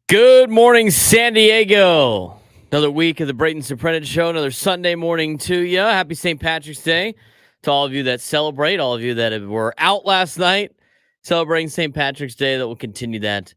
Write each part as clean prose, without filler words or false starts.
Good morning, San Diego. Another week of the Braden Surprenant Show. Another Sunday morning to you. Happy St. Patrick's Day to all of you that celebrate, all of you that were out last night celebrating St. Patrick's Day. That will continue that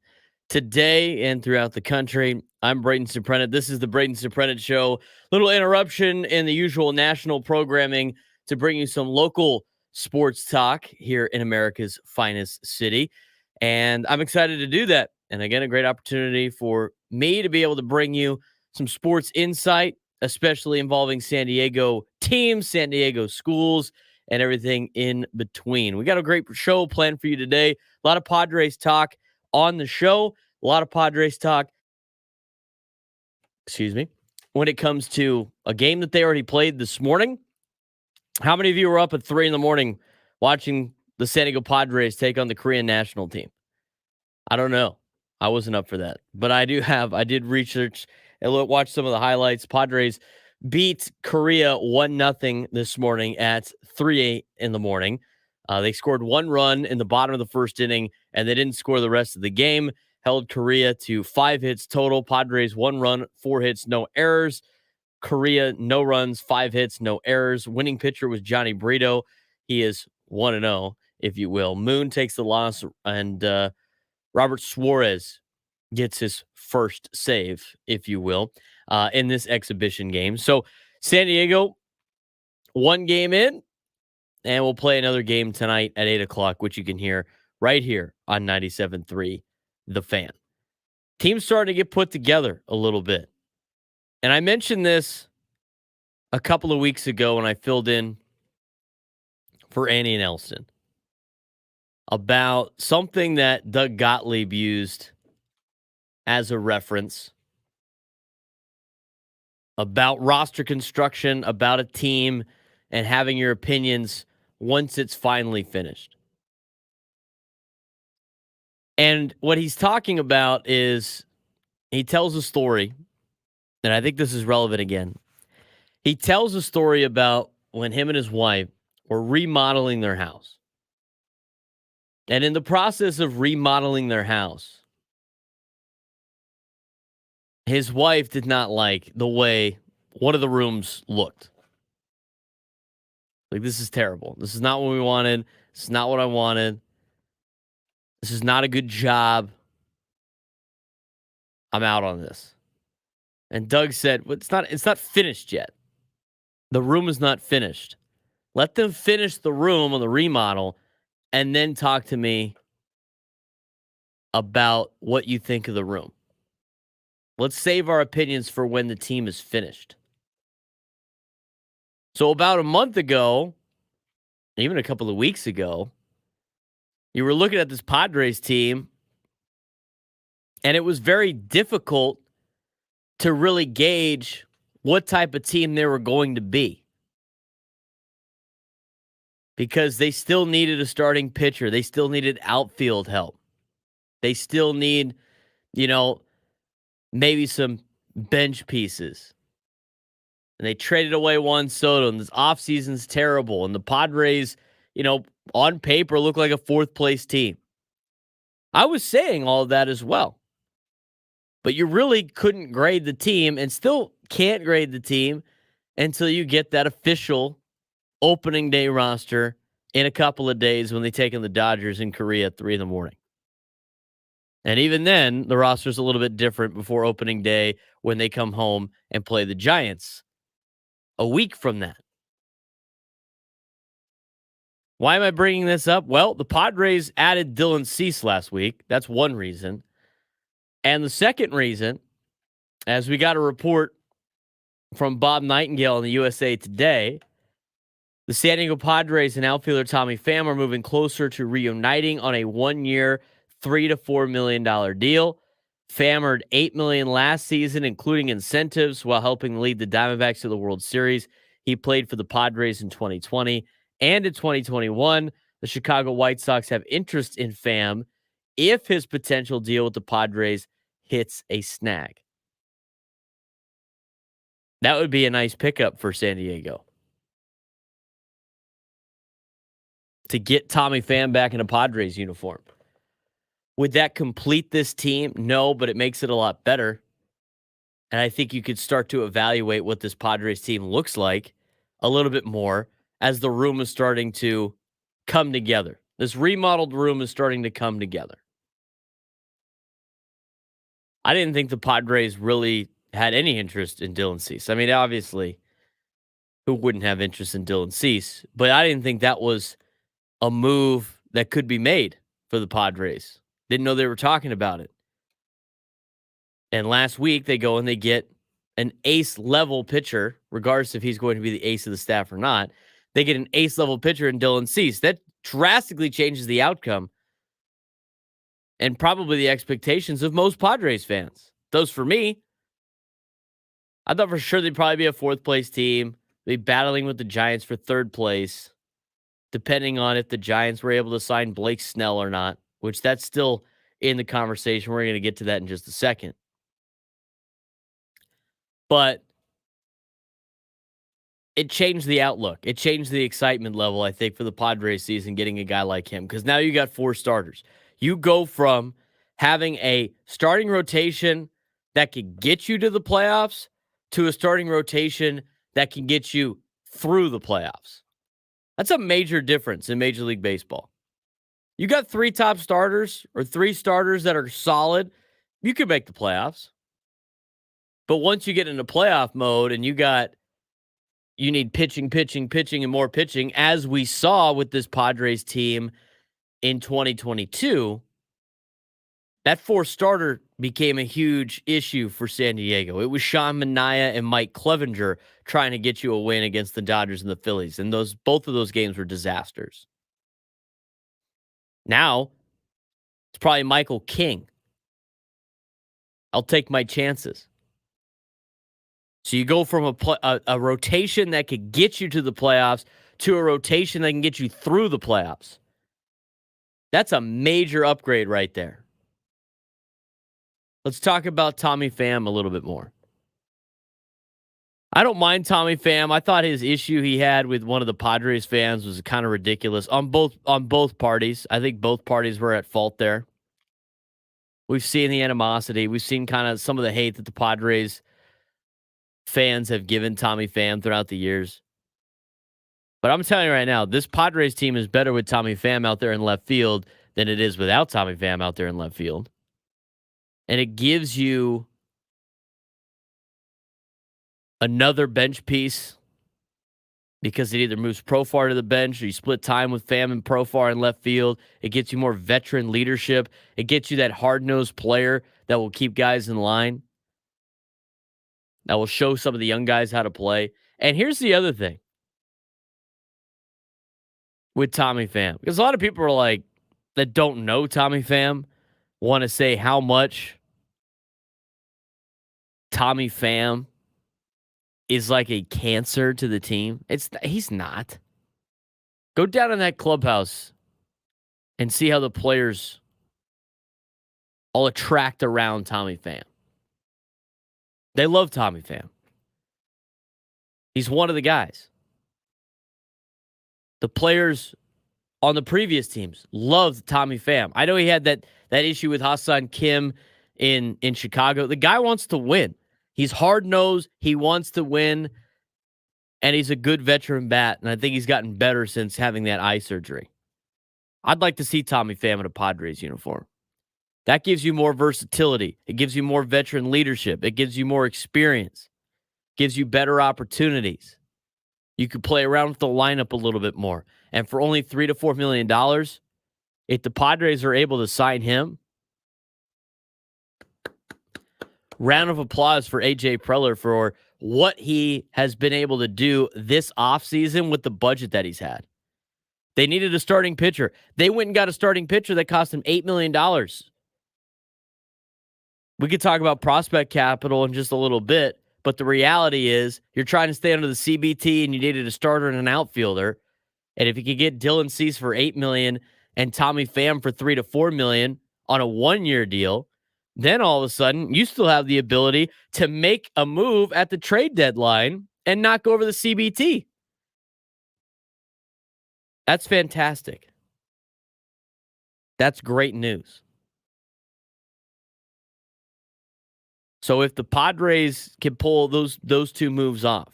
today and throughout the country. I'm Braden Surprenant. This is the Braden Surprenant Show. Little interruption in the usual national programming to bring you some local sports talk here in America's finest city. And I'm excited to do that. And again, a great opportunity for me to be able to bring you some sports insight, especially involving San Diego teams, San Diego schools, and everything in between. We got a great show planned for you today. A lot of Padres talk on the show. A lot of Padres talk, when it comes to a game that they already played this morning. How many of you were up at 3 in the morning watching the San Diego Padres take on the Korean national team? I don't know. I wasn't up for that, but I did research and watch some of the highlights. Padres beat Korea 1-0 this morning at 3 in the morning. They scored 1 run in the bottom of the first inning, and they didn't score the rest of the game. Held Korea to 5 hits total. Padres 1 run, 4 hits, no errors. Korea, no runs, 5 hits, no errors. Winning pitcher was Johnny Brito. He is 1-0, if you will. Moon takes the loss, and Robert Suarez gets his first save, if you will, in this exhibition game. So San Diego, 1 game in, and we'll play another game tonight at 8 o'clock, which you can hear right here on 97.3 The Fan. Team's starting to get put together a little bit. And I mentioned this a couple of weeks ago when I filled in for Annie and Elston about something that Doug Gottlieb used as a reference about roster construction, about a team, and having your opinions once it's finally finished. And what he's talking about is he tells a story, and I think this is relevant again. He tells a story about when him and his wife were remodeling their house. And in the process of remodeling their house, his wife did not like the way one of the rooms looked. Like, this is terrible. This is not what we wanted. This is not what I wanted. This is not a good job. I'm out on this. And Doug said, well, it's not finished yet. The room is not finished. Let them finish the room on the remodel and then talk to me about what you think of the room. Let's save our opinions for when the team is finished. So about a month ago, even a couple of weeks ago, you were looking at this Padres team, and it was very difficult to really gauge what type of team they were going to be. Because they still needed a starting pitcher. They still needed outfield help. They still need, maybe some bench pieces. And they traded away Juan Soto, and this offseason's terrible. And the Padres, on paper look like a 4th-place team. I was saying all of that as well. But you really couldn't grade the team, and still can't grade the team until you get that official opening day roster in a couple of days when they take on the Dodgers in Korea at 3 in the morning. And even then, the roster's a little bit different before opening day when they come home and play the Giants a week from that. Why am I bringing this up? Well, the Padres added DylanCease last week. That's one reason. And the second reason, as we got a report from Bob Nightingale in the USA Today, the San Diego Padres and outfielder Tommy Pham are moving closer to reuniting on a 1-year, $3 to $4 million deal. Pham earned $8 million last season, including incentives, while helping lead the Diamondbacks to the World Series. He played for the Padres in 2020 and in 2021. The Chicago White Sox have interest in Pham if his potential deal with the Padres hits a snag. That would be a nice pickup for San Diego. To get Tommy Pham back in a Padres uniform. Would that complete this team? No, but it makes it a lot better. And I think you could start to evaluate what this Padres team looks like a little bit more as the room is starting to come together. This remodeled room is starting to come together. I didn't think the Padres really had any interest in DylanCease. I mean, obviously, who wouldn't have interest in DylanCease? But I didn't think that was a move that could be made for the Padres. Didn't know they were talking about it. And last week, they go and they get an ace-level pitcher, regardless if he's going to be the ace of the staff or not. They get an ace-level pitcher in DylanCease. That drastically changes the outcome and probably the expectations of most Padres fans. Those for me. I thought for sure they'd probably be a fourth-place team. They'd be battling with the Giants for third place, depending on if the Giants were able to sign BlakeSnell or not, which that's still in the conversation. We're going to get to that in just a second. But it changed the outlook. It changed the excitement level, I think, for the Padres season, getting a guy like him. Because now you got 4 starters. You go from having a starting rotation that could get you to the playoffs to a starting rotation that can get you through the playoffs. That's a major difference in Major League Baseball. You got 3 top starters or 3 starters that are solid, you could make the playoffs. But once you get into playoff mode and you need pitching, and more pitching, as we saw with this Padres team in 2022, that 4-starter became a huge issue for San Diego. It was Sean Manaea and Mike Clevenger trying to get you a win against the Dodgers and the Phillies, and both of those games were disasters. Now, it's probably Michael King. I'll take my chances. So you go from a rotation that could get you to the playoffs to a rotation that can get you through the playoffs. That's a major upgrade right there. Let's talk about Tommy Pham a little bit more. I don't mind Tommy Pham. I thought his issue he had with one of the Padres fans was kind of ridiculous on both parties. I think both parties were at fault there. We've seen the animosity. We've seen kind of some of the hate that the Padres fans have given Tommy Pham throughout the years. But I'm telling you right now, this Padres team is better with Tommy Pham out there in left field than it is without Tommy Pham out there in left field. And it gives you another bench piece because it either moves Profar to the bench or you split time with Pham and Profar in left field. It gets you more veteran leadership. It gets you that hard-nosed player that will keep guys in line, that will show some of the young guys how to play. And here's the other thing with Tommy Pham, because a lot of people are like, that don't know Tommy Pham, want to say how much Tommy Pham is like a cancer to the team. He's not. Go down in that clubhouse and see how the players all attract around Tommy Pham. They love Tommy Pham. He's one of the guys. The players on the previous teams loved Tommy Pham. I know he had that issue with Hassan Kim in Chicago. The guy wants to win. He's hard-nosed. He wants to win. And he's a good veteran bat. And I think he's gotten better since having that eye surgery. I'd like to see Tommy Pham in a Padres uniform. That gives you more versatility. It gives you more veteran leadership. It gives you more experience. Gives you better opportunities. You could play around with the lineup a little bit more. And for only $3 to $4 million, if the Padres are able to sign him, round of applause for AJ Preller for what he has been able to do this offseason with the budget that he's had. They needed a starting pitcher. They went and got a starting pitcher that cost him $8 million. We could talk about prospect capital in just a little bit, but the reality is you're trying to stay under the CBT and you needed a starter and an outfielder. And if you could get DylanCease for $8 million and Tommy Pham for $3 to $4 million on a 1-year deal, then all of a sudden you still have the ability to make a move at the trade deadline and not go over the CBT. That's fantastic. That's great news. So if the Padres can pull those two moves off,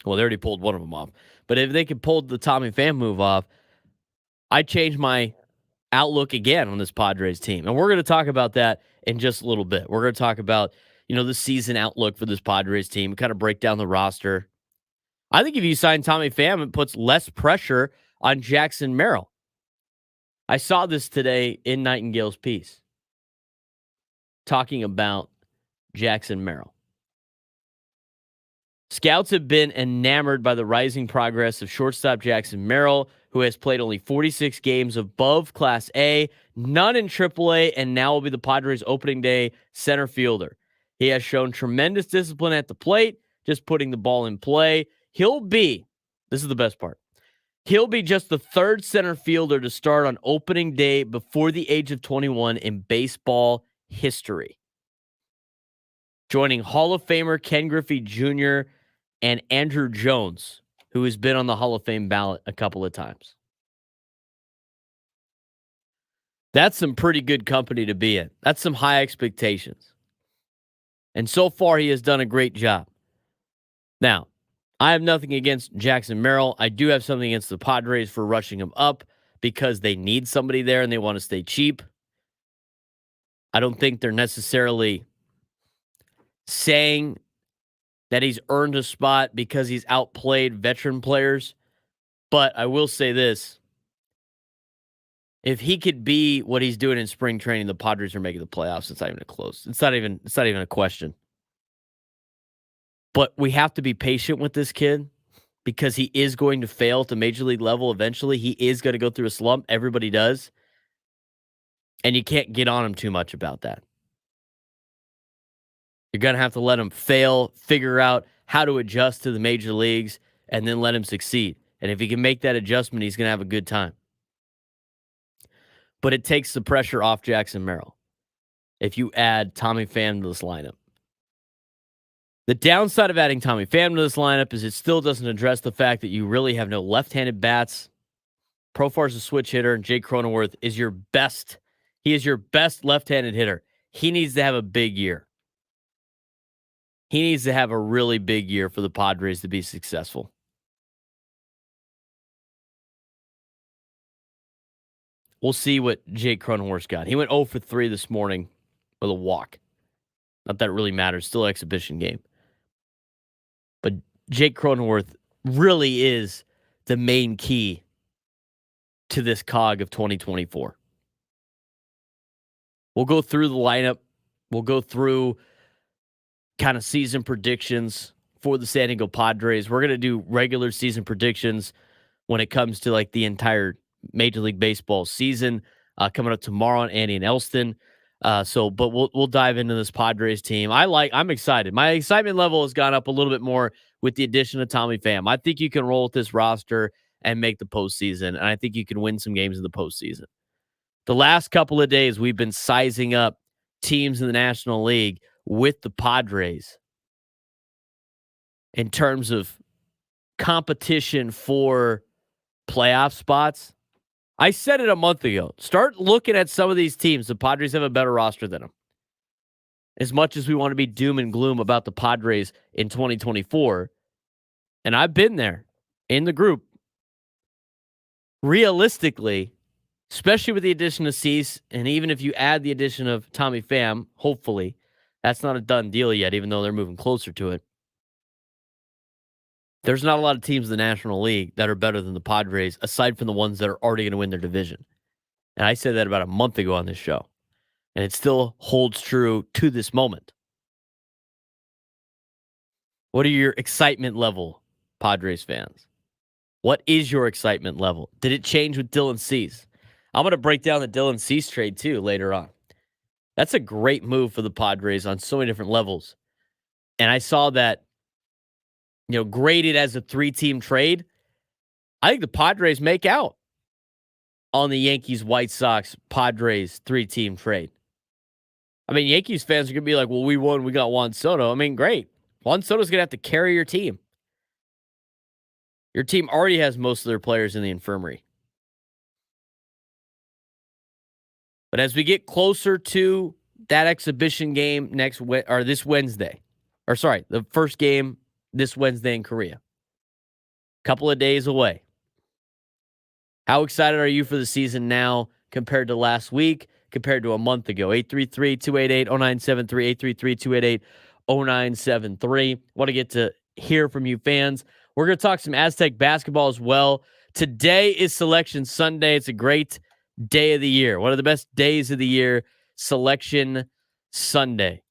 well, they already pulled one of them off, but if they could pull the Tommy Pham move off, I change my outlook again on this Padres team. And we're going to talk about that in just a little bit. We're going to talk about, the season outlook for this Padres team, kind of break down the roster. I think if you sign Tommy Pham, it puts less pressure on Jackson Merrill. I saw this today in Nightingale's piece talking about Jackson Merrill. Scouts have been enamored by the rising progress of shortstop Jackson Merrill, who has played only 46 games above Class A, none in AAA, and now will be the Padres' opening day center fielder. He has shown tremendous discipline at the plate, just putting the ball in play. This is the best part, he'll be just the third center fielder to start on opening day before the age of 21 in baseball history, joining Hall of Famer Ken Griffey Jr. and Andrew Jones, who has been on the Hall of Fame ballot a couple of times. That's some pretty good company to be in. That's some high expectations. And so far, he has done a great job. Now, I have nothing against Jackson Merrill. I do have something against the Padres for rushing him up because they need somebody there and they want to stay cheap. I don't think they're necessarily saying that he's earned a spot because he's outplayed veteran players. But I will say this. If he could be what he's doing in spring training, the Padres are making the playoffs. It's not even close. It's not even a question. But we have to be patient with this kid because he is going to fail at the major league level eventually. He is going to go through a slump. Everybody does. And you can't get on him too much about that. You're going to have to let him fail, figure out how to adjust to the major leagues, and then let him succeed. And if he can make that adjustment, he's going to have a good time. But it takes the pressure off Jackson Merrill if you add Tommy Pham to this lineup. The downside of adding Tommy Pham to this lineup is it still doesn't address the fact that you really have no left-handed bats. Profar's a switch hitter, and Jake Cronenworth is your best. He is your best left-handed hitter. He needs to have a big year. He needs to have a really big year for the Padres to be successful. We'll see what Jake Cronenworth's got. He went 0 for 3 this morning with a walk. Not that it really matters. Still exhibition game. But Jake Cronenworth really is the main key to this cog of 2024. We'll go through the lineup. We'll go through kind of season predictions for the San Diego Padres. We're going to do regular season predictions when it comes to like the entire Major League Baseball season coming up tomorrow on Andy and Elston. But we'll dive into this Padres team. I'm excited. My excitement level has gone up a little bit more with the addition of Tommy Pham. I think you can roll with this roster and make the postseason, and I think you can win some games in the postseason. The last couple of days, we've been sizing up teams in the National League with the Padres in terms of competition for playoff spots. I said it a month ago. Start looking at some of these teams. The Padres have a better roster than them. As much as we want to be doom and gloom about the Padres in 2024, and I've been there in the group, realistically, especially with the addition of Cease, and even if you add the addition of Tommy Pham, hopefully, that's not a done deal yet, even though they're moving closer to it. There's not a lot of teams in the National League that are better than the Padres, aside from the ones that are already going to win their division. And I said that about a month ago on this show. And it still holds true to this moment. What are your excitement level, Padres fans? What is your excitement level? Did it change with DylanCease? I'm going to break down the DylanCease trade, too, later on. That's a great move for the Padres on so many different levels. And I saw that, graded as a 3-team trade. I think the Padres make out on the Yankees, White Sox, Padres 3-team trade. I mean, Yankees fans are going to be like, well, we won. We got Juan Soto. I mean, great. Juan Soto's going to have to carry your team. Your team already has most of their players in the infirmary. But as we get closer to that exhibition game this Wednesday. The first game this Wednesday in Korea. Couple of days away. How excited are you for the season now compared to last week, compared to a month ago? 833-288-0973, 833-288-0973. Want to get to hear from you fans. We're going to talk some Aztec basketball as well. Today is Selection Sunday. It's a great day of the year. One of the best days of the year, Selection Sunday.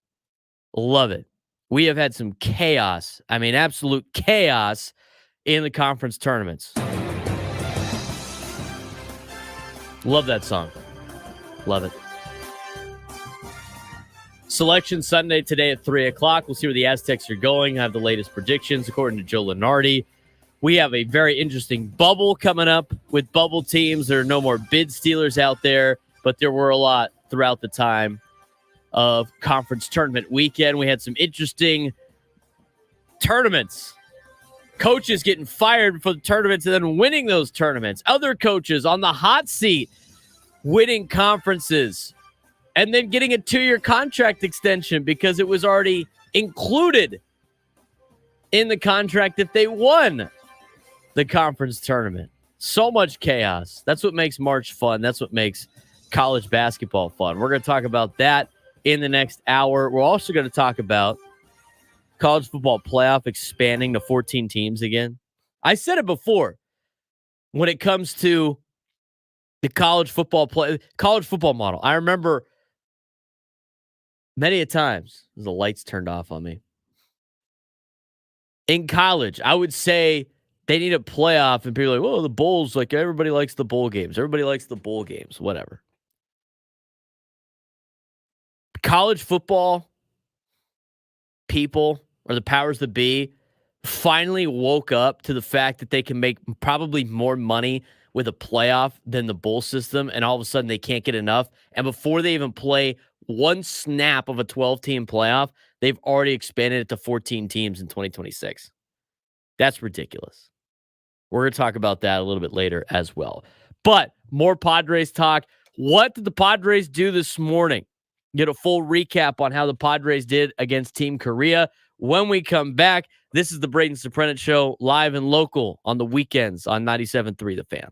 Love it. We have had some chaos. I mean, absolute chaos in the conference tournaments. Love that song. Love it. Selection Sunday today at 3 o'clock. We'll see where the Aztecs are going. I have the latest predictions according to Joe Lenardi. We have a very interesting bubble coming up with bubble teams. There are no more bid stealers out there, but there were a lot throughout the time of conference tournament weekend. We had some interesting tournaments. Coaches getting fired for the tournaments and then winning those tournaments. Other coaches on the hot seat winning conferences and then getting a 2-year contract extension because it was already included in the contract if they won the conference tournament. So much chaos. That's what makes March fun. That's what makes college basketball fun. We're going to talk about that in the next hour. We're also going to talk about college football playoff expanding to 14 teams again. I said it before when it comes to the college football model. I remember many a times the lights turned off on me. In college, I would say they need a playoff and people are like, "Well, the bowls, like everybody likes the bowl games. Everybody likes the bowl games, whatever." College football people or the powers that be finally woke up to the fact that they can make probably more money with a playoff than the bowl system, and all of a sudden they can't get enough. And before they even play one snap of a 12-team playoff, they've already expanded it to 14 teams in 2026. That's ridiculous. We're going to talk about that a little bit later as well. But more Padres talk. What did the Padres do this morning? Get a full recap on how the Padres did against Team Korea. When we come back, this is the Braden Surprenant Show, live and local on the weekends on 97.3 The Fan.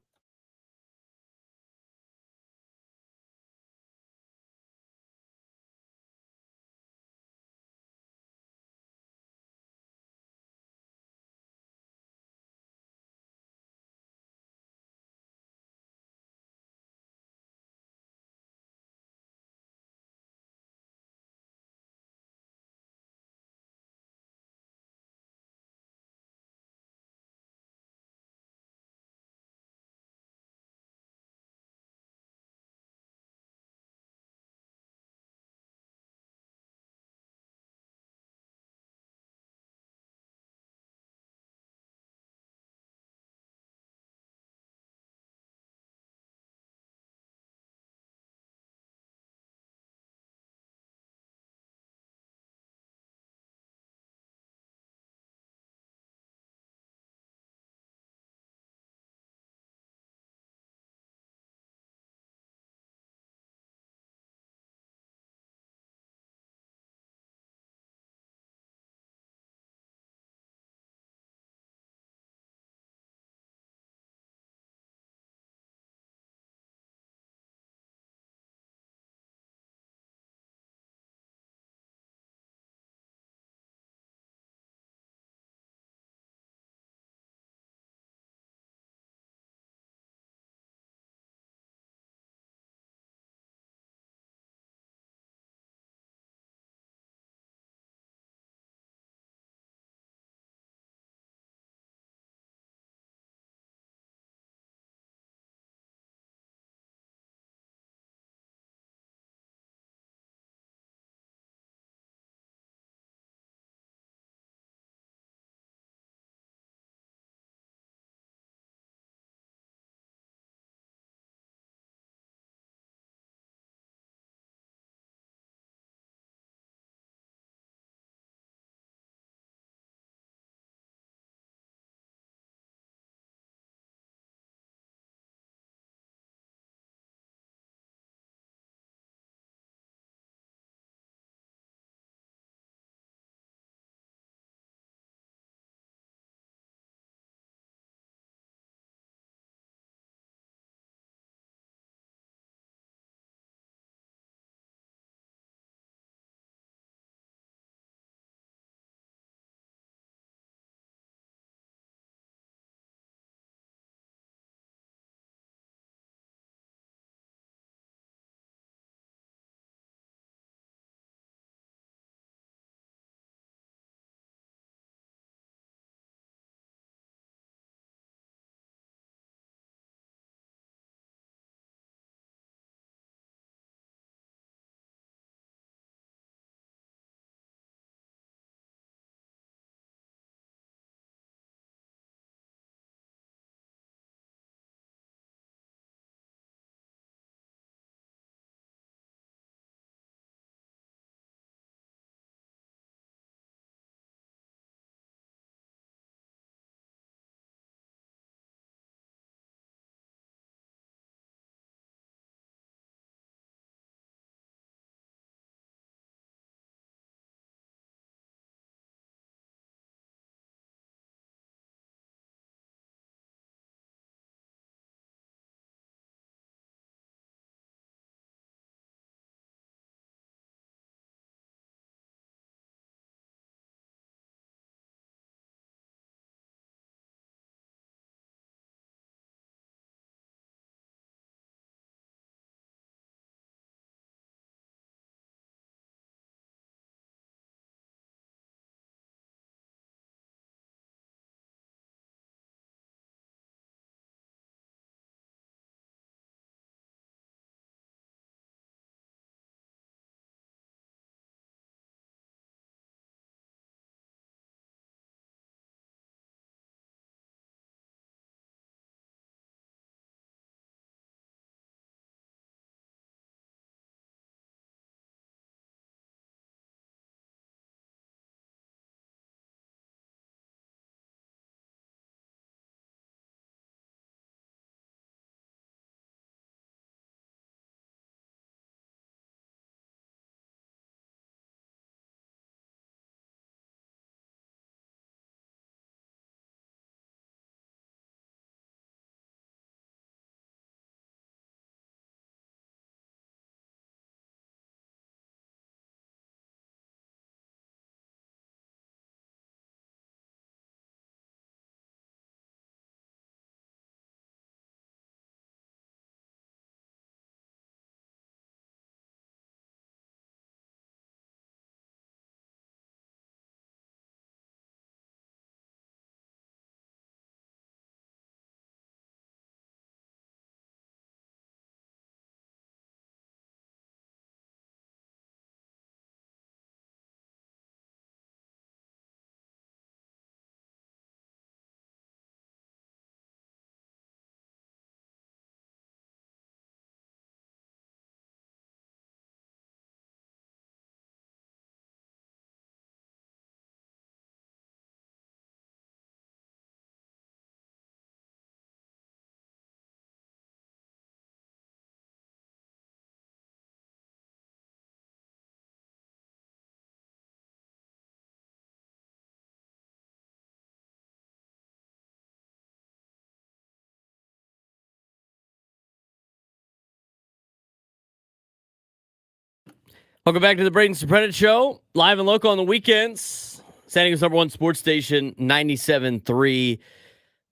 Welcome back to the Braden Surprenant Show, live and local on the weekends. San Diego's #1 sports station, 97.3,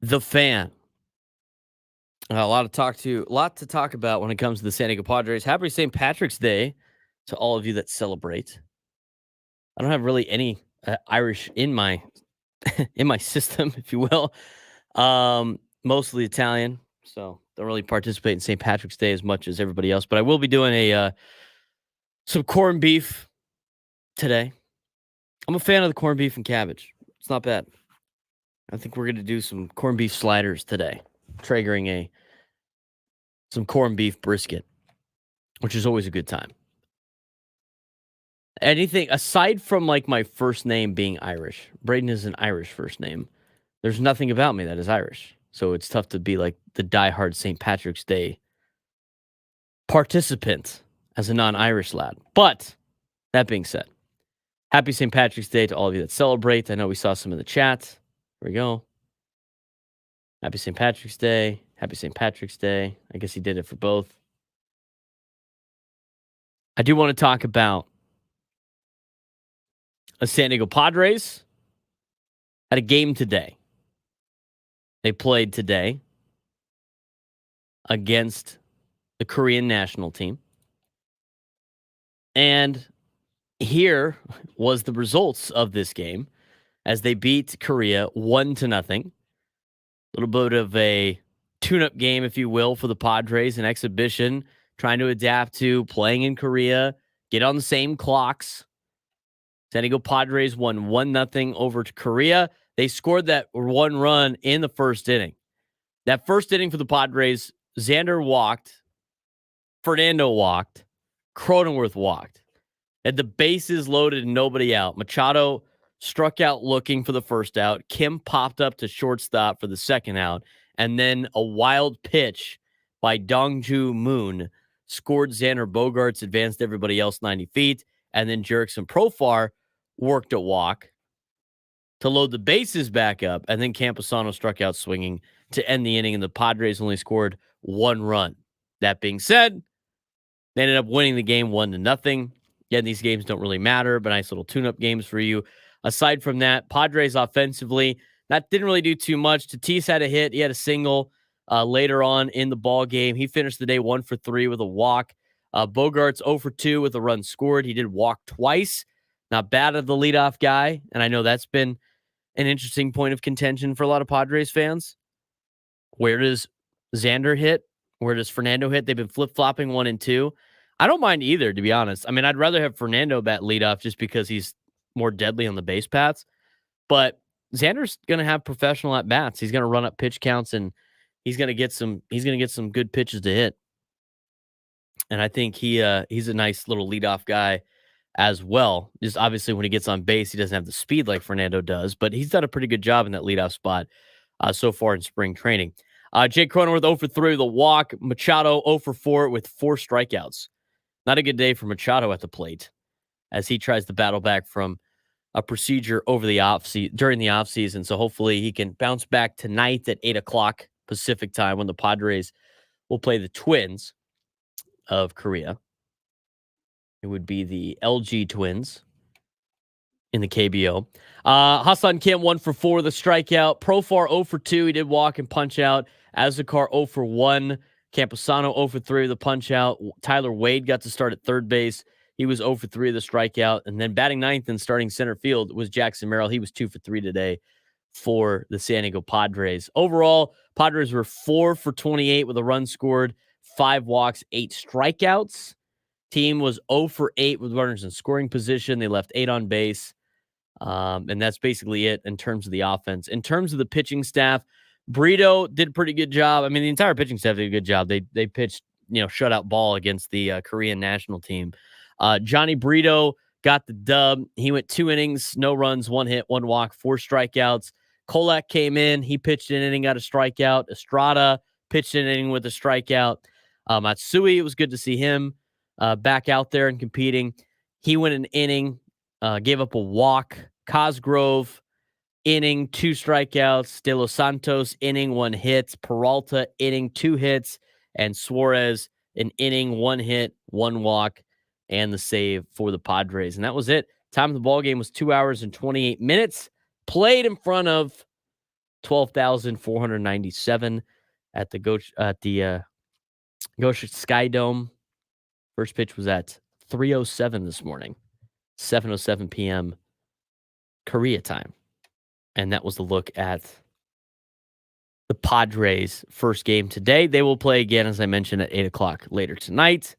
The Fan. A lot to talk about when it comes to the San Diego Padres. Happy St. Patrick's Day to all of you that celebrate. I don't have really any Irish in my in my system, if you will. Mostly Italian, so don't really participate in St. Patrick's Day as much as everybody else. But I will be doing some corned beef today. I'm a fan of the corned beef and cabbage. It's not bad. I think we're going to do some corned beef sliders today, triggering some corned beef brisket, which is always a good time. Anything aside from like my first name being Irish, Braden is an Irish first name. There's nothing about me that is Irish. So it's tough to be like the diehard St. Patrick's Day participant as a non-Irish lad. But that being said, happy St. Patrick's Day to all of you that celebrate. I know we saw some in the chat. Here we go. Happy St. Patrick's Day. Happy St. Patrick's Day. I guess he did it for both. I do want to talk about the San Diego Padres. Had a game today. They played today against the Korean national team. And here was the results of this game as they beat Korea 1-0. A little bit of a tune-up game, if you will, for the Padres, an exhibition, trying to adapt to playing in Korea, get on the same clocks. San Diego Padres won 1-0 over to Korea. They scored that one run in the first inning. That first inning for the Padres, Xander walked, Fernando walked, Cronenworth walked. Had the bases loaded and nobody out. Machado struck out looking for the first out. Kim popped up to shortstop for the second out. And then a wild pitch by Dongju Moon scored Xander. Bogarts advanced everybody else 90 feet. And then Jerickson Profar worked a walk to load the bases back up. And then Camposano struck out swinging to end the inning. And the Padres only scored one run. That being said, they ended up winning the game 1-0. Again, these games don't really matter, but nice little tune-up games for you. Aside from that, Padres offensively, that didn't really do too much. Tatis had a hit. He had a single later on in the ball game. He finished the day 1 for 3 with a walk. Bogarts 0 for 2 with a run scored. He did walk twice. Not bad of the leadoff guy, and I know that's been an interesting point of contention for a lot of Padres fans. Where does Xander hit? Where does Fernando hit? They've been flip-flopping 1 and 2. I don't mind either, to be honest. I mean, I'd rather have Fernando bat leadoff just because he's more deadly on the base paths. But Xander's going to have professional at bats. He's going to run up pitch counts and he's going to get some good pitches to hit. And I think he's a nice little leadoff guy as well. Just obviously when he gets on base, he doesn't have the speed like Fernando does, but he's done a pretty good job in that leadoff spot so far in spring training. Jake Cronenworth 0 for 3 with a walk. Machado 0 for 4 with 4 strikeouts. Not a good day for Machado at the plate as he tries to battle back from a procedure during the offseason. So hopefully he can bounce back tonight at 8 o'clock Pacific time when the Padres will play the Twins of Korea. It would be the LG Twins in the KBO. Hassan Kim 1 for 4 with a strikeout. Profar 0 for 2. He did walk and punch out. Azekar 0 for 1. Camposano 0 for 3 with a punch out. Tyler Wade got to start at third base. He was 0 for 3 with a strikeout. And then batting ninth and starting center field was Jackson Merrill. He was 2 for 3 today for the San Diego Padres. Overall, Padres were 4 for 28 with a run scored, 5 walks, 8 strikeouts. Team was 0 for 8 with runners in scoring position. They left 8 on base. And that's basically it in terms of the offense. In terms of the pitching staff, Brito did a pretty good job. I mean, the entire pitching staff did a good job. They pitched, shutout ball against the Korean national team. Johnny Brito got the dub. He went 2 innings, no runs, 1 hit, 1 walk, 4 strikeouts. Kolak came in. He pitched an inning, got a strikeout. Estrada pitched an inning with a strikeout. Matsui, it was good to see him back out there and competing. He went an inning, gave up a walk. Cosgrove, inning, 2 strikeouts. De Los Santos, inning, 1 hit. Peralta, inning, 2 hits. And Suarez, an inning, 1 hit, 1 walk, and the save for the Padres. And that was it. Time of the ball game was 2 hours and 28 minutes. Played in front of 12,497 at the Gosha Sky Dome. First pitch was at 3:07 this morning, 7:07 p.m. Korea time. And that was the look at the Padres' first game today. They will play again, as I mentioned, at 8 o'clock later tonight.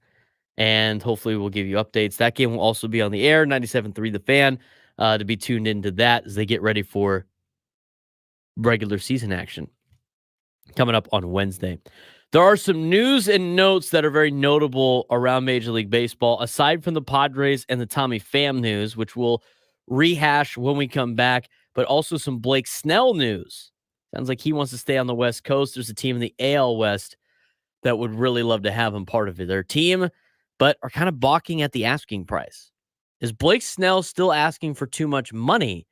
And hopefully we'll give you updates. That game will also be on the air, 97.3 The Fan, to be tuned into that as they get ready for regular season action coming up on Wednesday. There are some news and notes that are very notable around Major League Baseball, aside from the Padres and the Tommy Pham news, which we'll rehash when we come back, but also some BlakeSnell news. Sounds like he wants to stay on the West Coast. There's a team in the AL West that would really love to have him part of their team, but are kind of balking at the asking price. Is BlakeSnell still asking for too much money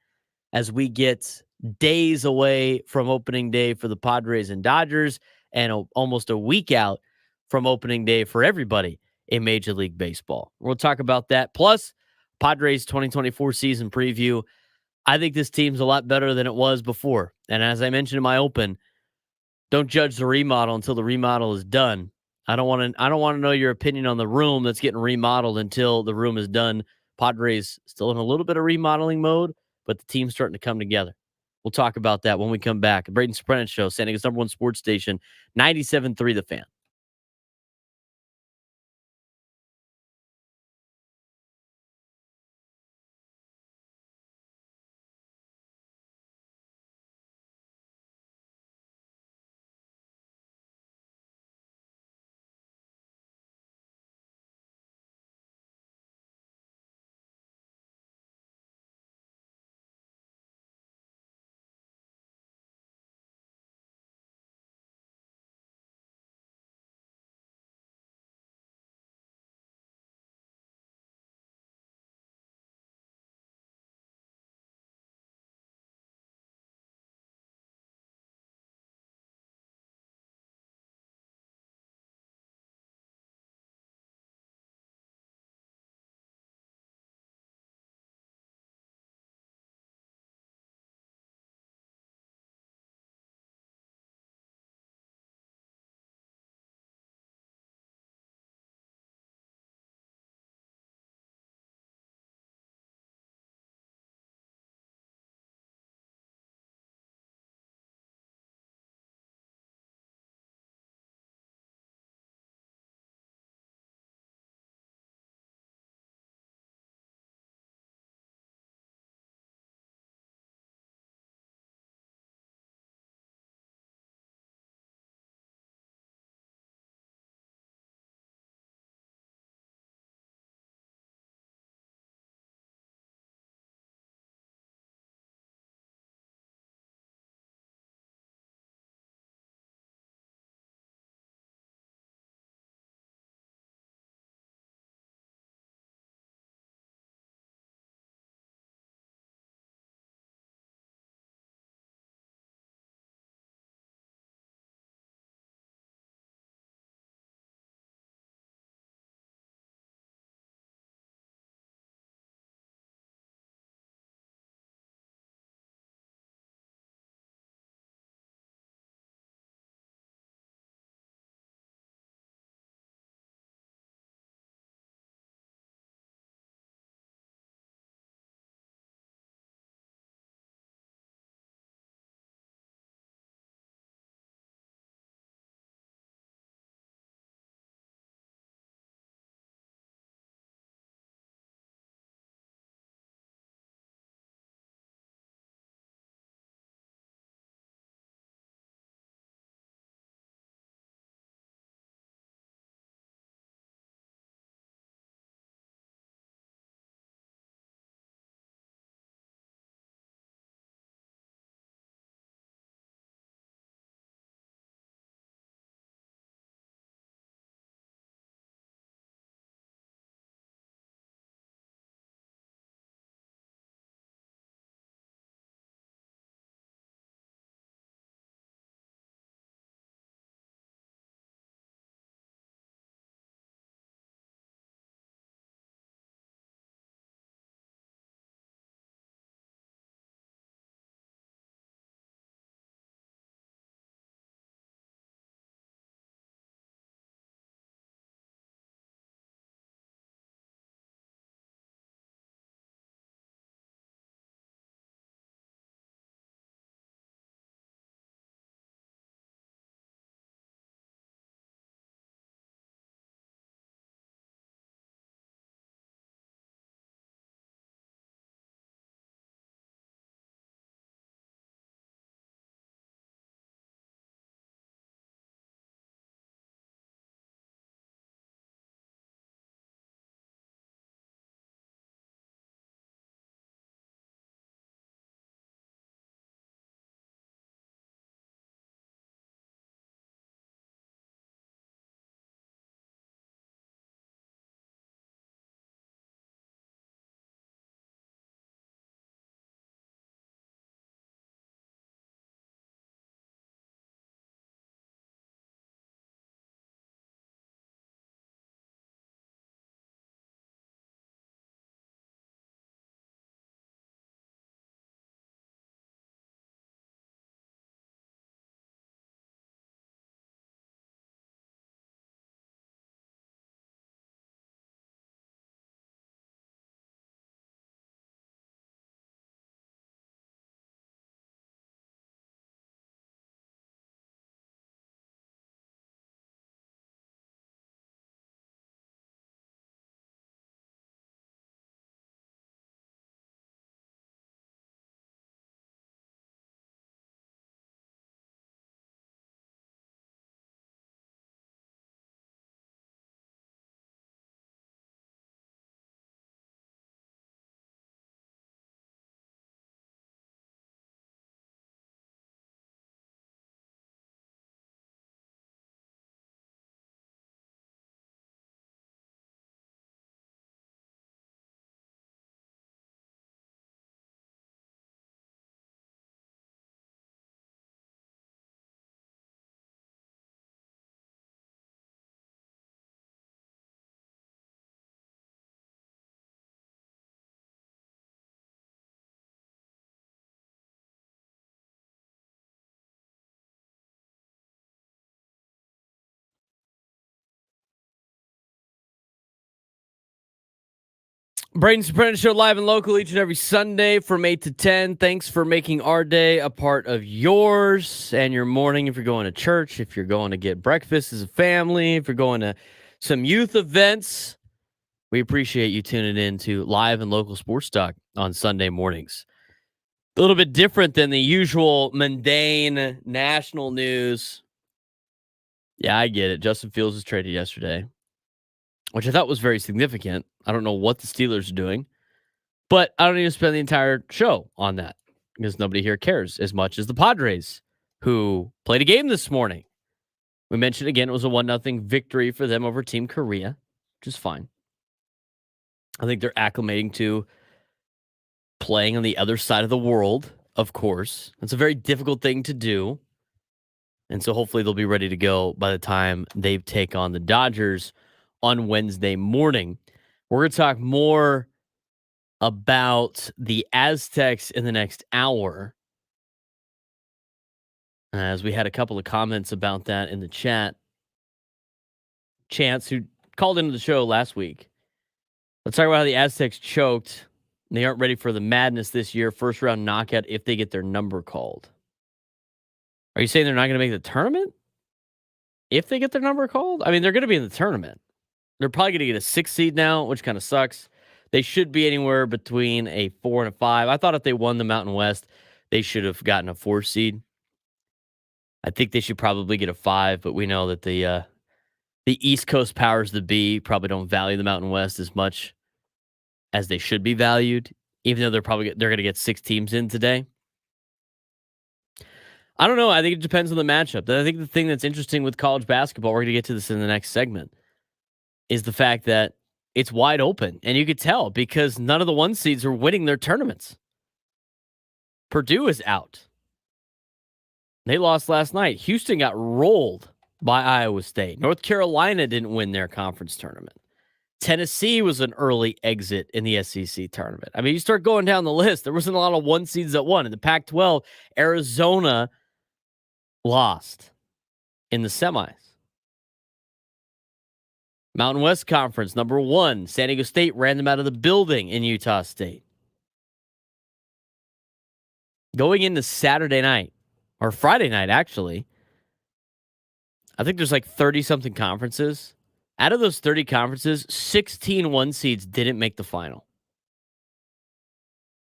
as we get days away from opening day for the Padres and Dodgers and almost a week out from opening day for everybody in Major League Baseball? We'll talk about that. Plus, Padres 2024 season preview. I think this team's a lot better than it was before. And as I mentioned in my open, don't judge the remodel until the remodel is done. I don't want to know your opinion on the room that's getting remodeled until the room is done. Padres still in a little bit of remodeling mode, but the team's starting to come together. We'll talk about that when we come back. Braden Surprenant Show, San Diego's #1 sports station, 97.3 The Fan. Braden Surprenant show live and local each and every Sunday from 8 to 10. Thanks for making our day a part of yours and your morning. If you're going to church, if you're going to get breakfast as a family, if you're going to some youth events, we appreciate you tuning in to live and local sports talk on Sunday mornings. A little bit different than the usual mundane national news. Yeah, I get it. Justin Fields was traded yesterday, which I thought was very significant. I don't know what the Steelers are doing. But I don't need to spend the entire show on that because nobody here cares as much as the Padres, who played a game this morning. We mentioned again, it was a 1-0 victory for them over Team Korea, which is fine. I think they're acclimating to playing on the other side of the world, of course. It's a very difficult thing to do. And so hopefully they'll be ready to go by the time they take on the Dodgers on Wednesday morning. We're going to talk more about the Aztecs in the next hour, as we had a couple of comments about that in the chat. Chance, who called into the show last week. Let's talk about how the Aztecs choked. They aren't ready for the madness this year. First round knockout if they get their number called. Are you saying they're not going to make the tournament if they get their number called? I mean, they're going to be in the tournament. They're probably going to get a 6 seed now, which kind of sucks. They should be anywhere between a 4 and a 5. I thought if they won the Mountain West, they should have gotten a 4 seed. I think they should probably get a 5, but we know that the East Coast powers that be probably don't value the Mountain West as much as they should be valued, even though they're going to get 6 teams in today. I don't know. I think it depends on the matchup. I think the thing that's interesting with college basketball, we're going to get to this in the next segment, is the fact that it's wide open. And you could tell because none of the 1 seeds are winning their tournaments. Purdue is out. They lost last night. Houston got rolled by Iowa State. North Carolina didn't win their conference tournament. Tennessee was an early exit in the SEC tournament. I mean, you start going down the list. There wasn't a lot of 1 seeds that won. In the Pac-12, Arizona lost in the semis. Mountain West Conference, number 1. San Diego State ran them out of the building in Utah State. Going into Saturday night, or Friday night, actually, I think there's like 30-something conferences. Out of those 30 conferences, 16 1 seeds didn't make the final.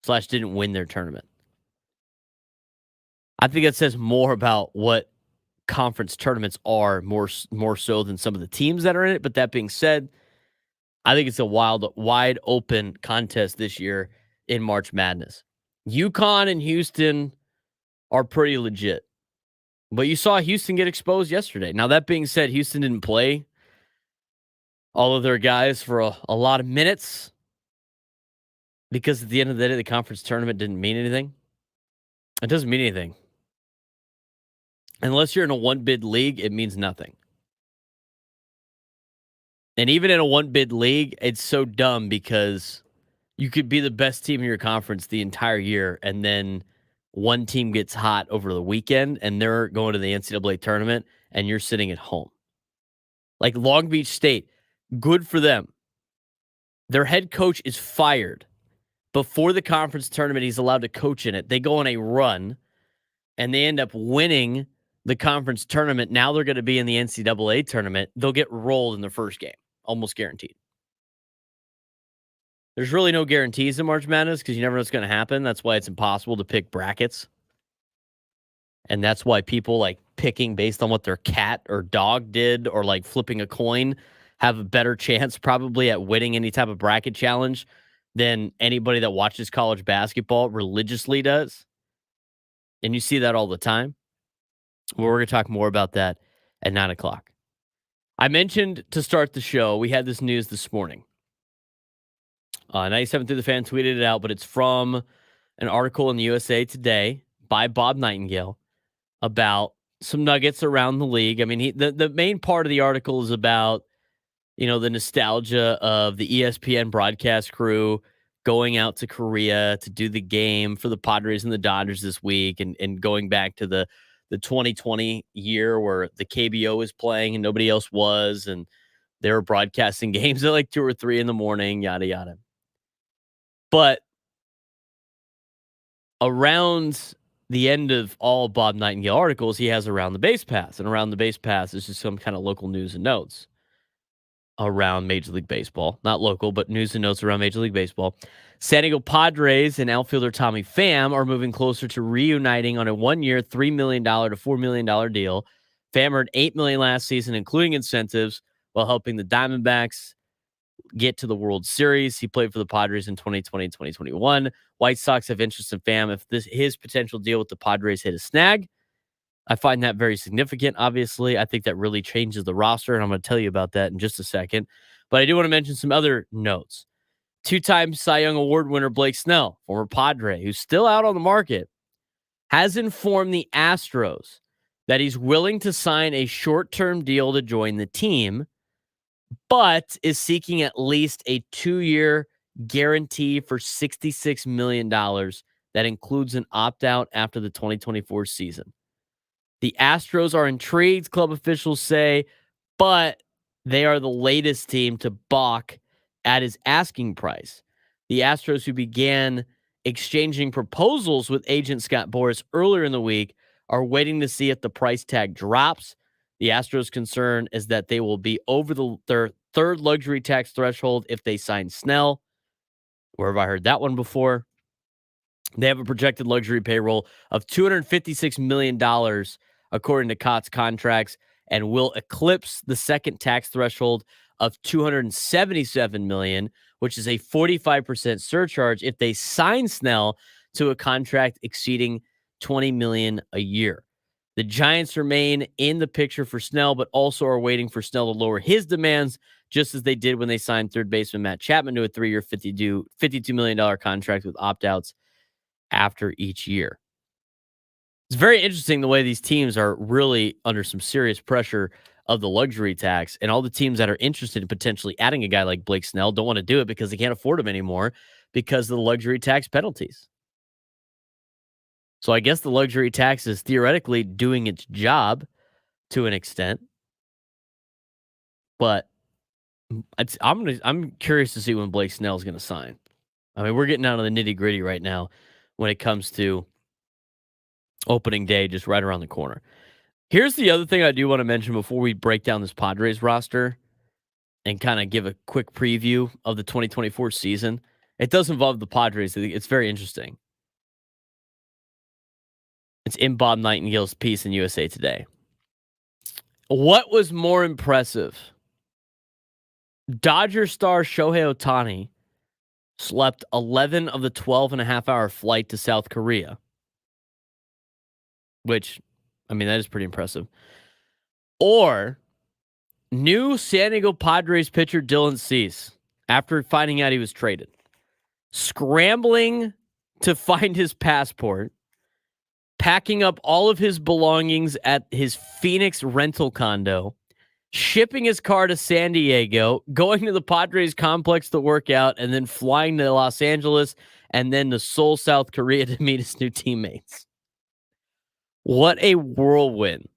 / didn't win their tournament. I think that says more about what conference tournaments are, more so than some of the teams that are in it. But that being said, I think it's a wide open contest this year in March Madness. UConn and Houston are pretty legit. But you saw Houston get exposed yesterday. Now, that being said, Houston didn't play all of their guys for a lot of minutes because at the end of the day, the conference tournament didn't mean anything. It doesn't mean anything. Unless you're in a 1-bid league, it means nothing. And even in a 1-bid league, it's so dumb because you could be the best team in your conference the entire year, and then one team gets hot over the weekend, and they're going to the NCAA tournament, and you're sitting at home. Like Long Beach State, good for them. Their head coach is fired. Before the conference tournament, he's allowed to coach in it. They go on a run, and they end up winning the conference tournament. Now they're going to be in the NCAA tournament. They'll get rolled in their first game, almost guaranteed. There's really no guarantees in March Madness because you never know what's going to happen. That's why it's impossible to pick brackets. And that's why people like picking based on what their cat or dog did or like flipping a coin have a better chance probably at winning any type of bracket challenge than anybody that watches college basketball religiously does. And you see that all the time. Well, we're going to talk more about that at 9 o'clock. I mentioned to start the show, we had this news this morning. 97 Through the Fan tweeted it out, but it's from an article in the USA Today by Bob Nightingale about some nuggets around the league. I mean, the main part of the article is about, the nostalgia of the ESPN broadcast crew going out to Korea to do the game for the Padres and the Dodgers this week and going back to the 2020 year where the KBO was playing and nobody else was, and they were broadcasting games at like 2 or 3 in the morning, yada, yada. But around the end of all Bob Nightingale articles, he has Around the Base Pass. And Around the Base Pass is just some kind of local news and notes around Major League Baseball. Not local, but news and notes around Major League Baseball. San Diego Padres and outfielder Tommy Pham are moving closer to reuniting on a 1-year, $3 million to $4 million deal. Pham earned $8 million last season, including incentives, while helping the Diamondbacks get to the World Series. He played for the Padres in 2020 and 2021. White Sox have interest in Pham if his potential deal with the Padres hit a snag. I find that very significant, obviously. I think that really changes the roster, and I'm going to tell you about that in just a second. But I do want to mention some other notes. 2-time Cy Young Award winner BlakeSnell, former Padre, who's still out on the market, has informed the Astros that he's willing to sign a short-term deal to join the team, but is seeking at least a 2-year guarantee for $66 million that includes an opt-out after the 2024 season. The Astros are intrigued, club officials say, but they are the latest team to balk at his asking price. The Astros, who began exchanging proposals with agent Scott Boras earlier in the week, are waiting to see if the price tag drops. The Astros' concern is that they will be over their third luxury tax threshold if they sign Snell. Where have I heard that one before? They have a projected luxury payroll of $256 million, according to Cott's contracts, and will eclipse the second tax threshold of $277 million, which is a 45% surcharge if they sign Snell to a contract exceeding $20 million a year. The Giants remain in the picture for Snell, but also are waiting for Snell to lower his demands, just as they did when they signed third baseman Matt Chapman to a 3-year, $52 million contract with opt-outs after each year. It's very interesting the way these teams are really under some serious pressure of the luxury tax, and all the teams that are interested in potentially adding a guy like BlakeSnell don't want to do it because they can't afford him anymore because of the luxury tax penalties. So I guess the luxury tax is theoretically doing its job to an extent, but I'm curious to see when BlakeSnell is going to sign. I mean, we're getting down to the nitty-gritty right now when it comes to opening day, just right around the corner. Here's the other thing I do want to mention before we break down this Padres roster and kind of give a quick preview of the 2024 season. It does involve the Padres. It's very interesting. It's in Bob Nightingale's piece in USA Today. What was more impressive? Dodger star Shohei Ohtani slept 11 of the 12-and-a-half-hour flight to South Korea, which, I mean, that is pretty impressive. Or new San Diego Padres pitcher DylanCease, after finding out he was traded, scrambling to find his passport, packing up all of his belongings at his Phoenix rental condo, shipping his car to San Diego, going to the Padres complex to work out, and then flying to Los Angeles and then to Seoul, South Korea to meet his new teammates. What a whirlwind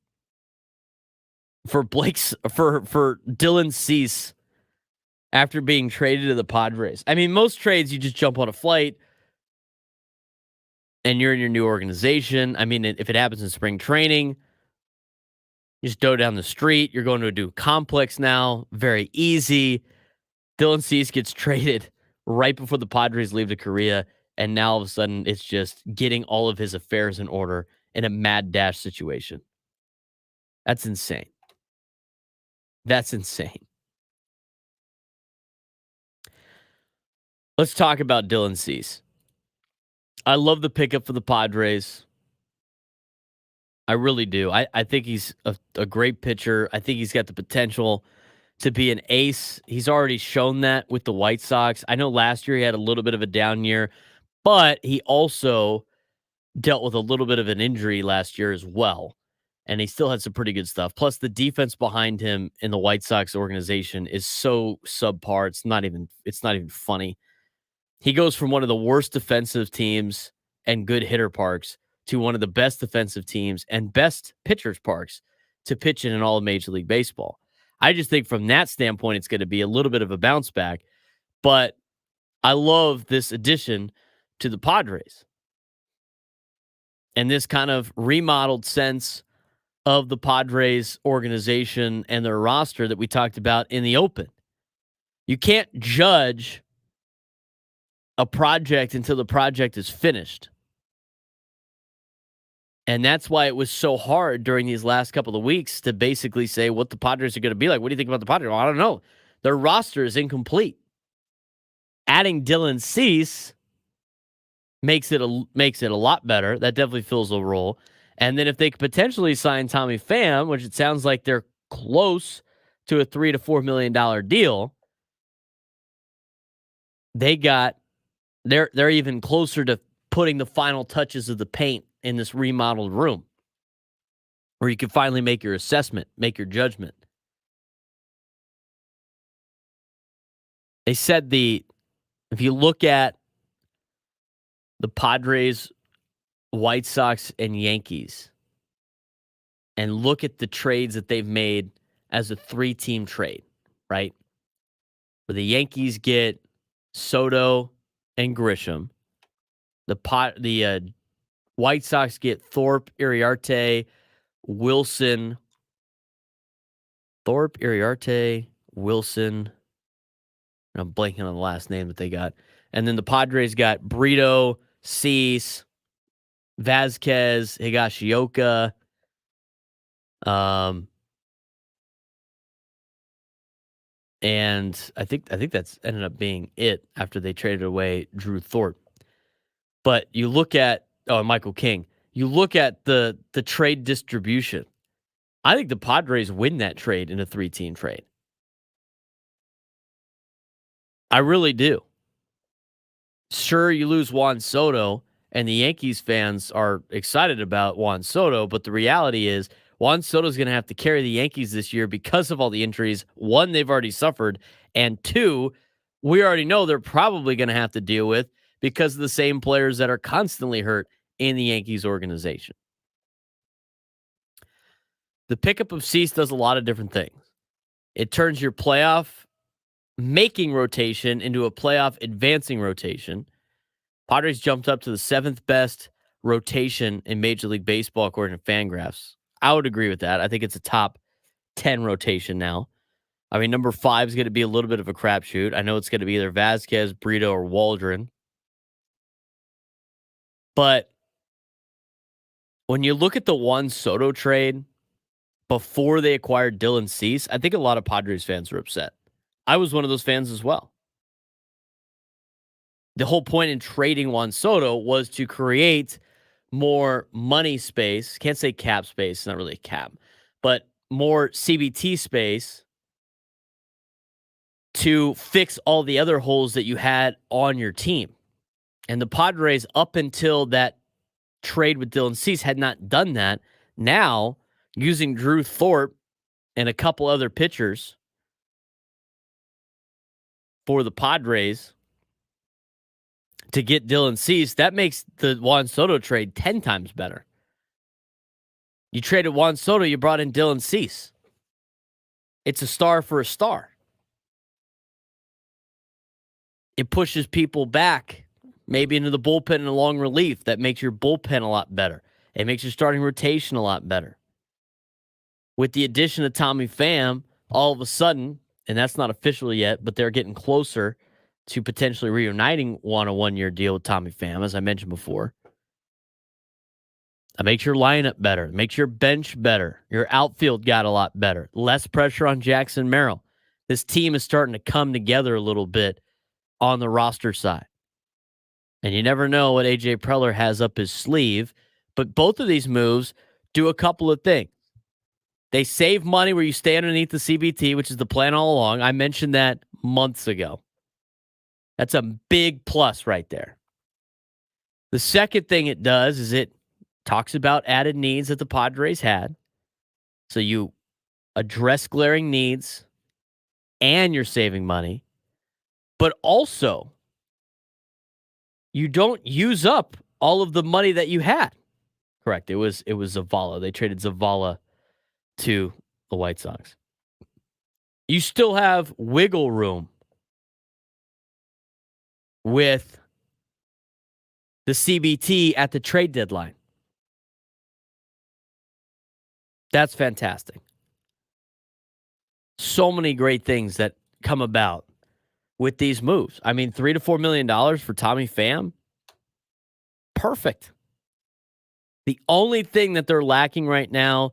for DylanCease after being traded to the Padres. I mean, most trades, you just jump on a flight and you're in your new organization. I mean, if it happens in spring training, you just go down the street. You're going to a new complex now. Very easy. DylanCease gets traded right before the Padres leave to Korea, and now all of a sudden it's just getting all of his affairs in order in a mad dash situation. That's insane. That's insane. Let's talk about DylanCease. I love the pickup for the Padres. I really do. I think he's a great pitcher. I think he's got the potential to be an ace. He's already shown that with the White Sox. I know last year he had a little bit of a down year, but he also dealt with a little bit of an injury last year as well. And he still had some pretty good stuff. Plus, the defense behind him in the White Sox organization is so subpar. It's not even funny. He goes from one of the worst defensive teams and good hitter parks to one of the best defensive teams and best pitchers parks to pitch in all of Major League Baseball. I just think from that standpoint, it's going to be a little bit of a bounce back. But I love this addition to the Padres and this kind of remodeled sense of the Padres organization and their roster that we talked about in the open. You can't judge a project until the project is finished. And that's why it was so hard during these last couple of weeks to basically say what the Padres are going to be like. What do you think about the Padres? Well, I don't know. Their roster is incomplete. Adding DylanCease makes it a lot better. That definitely fills a role. And then if they could potentially sign Tommy Pham, which it sounds like they're close to a $3 to $4 million deal, they're even closer to putting the final touches of the paint in this remodeled room, where you can finally make your assessment, make your judgment. They said if you look at the Padres, White Sox, and Yankees, and look at the trades that they've made as a 3-team trade, right? Where the Yankees get Soto and Grisham. The White Sox get Thorpe, Iriarte, Wilson. I'm blanking on the last name that they got. And then the Padres got Brito, Cease, Vasquez, Higashioka. And I think that's ended up being it after they traded away Drew Thorpe. But you look at Michael King. You look at the trade distribution. I think the Padres win that trade in a 3-team trade. I really do. Sure, you lose Juan Soto, and the Yankees fans are excited about Juan Soto, but the reality is Juan Soto is going to have to carry the Yankees this year because of all the injuries. One, they've already suffered, and two, we already know they're probably going to have to deal with because of the same players that are constantly hurt in the Yankees organization. The pickup of Cease does a lot of different things. It turns your playoff making rotation into a playoff advancing rotation. Padres jumped up to the 7th best rotation in Major League Baseball according to Fangraphs. I would agree with that. I think it's a top 10 rotation now. I mean, number 5 is going to be a little bit of a crapshoot. I know it's going to be either Vasquez, Brito, or Waldron. But when you look at the Juan Soto trade before they acquired DylanCease, I think a lot of Padres fans were upset. I was one of those fans as well. The whole point in trading Juan Soto was to create more money space. Can't say cap space, not really a cap, but more CBT space to fix all the other holes that you had on your team. And the Padres, up until that trade with DylanCease, had not done that. Now, using Drew Thorpe and a couple other pitchers for the Padres to get DylanCease, that makes the Juan Soto trade 10 times better. You traded Juan Soto, you brought in DylanCease. It's a star for a star. It pushes people back, maybe into the bullpen and a long relief. That makes your bullpen a lot better. It makes your starting rotation a lot better. With the addition of Tommy Pham, all of a sudden, and that's not official yet, but they're getting closer to potentially reuniting on a 1-year deal with Tommy Pham, as I mentioned before. It makes your lineup better. It makes your bench better. Your outfield got a lot better. Less pressure on Jackson Merrill. This team is starting to come together a little bit on the roster side. And you never know what A.J. Preller has up his sleeve, but both of these moves do a couple of things. They save money where you stay underneath the CBT, which is the plan all along. I mentioned that months ago. That's a big plus right there. The second thing it does is it talks about added needs that the Padres had. So you address glaring needs and you're saving money. But also, you don't use up all of the money that you had. Correct. It was Zavala. They traded Zavala to the White Sox. You still have wiggle room with the CBT at the trade deadline. That's fantastic. So many great things that come about with these moves. I mean, $3 to $4 million for Tommy Pham. Perfect. The only thing that they're lacking right now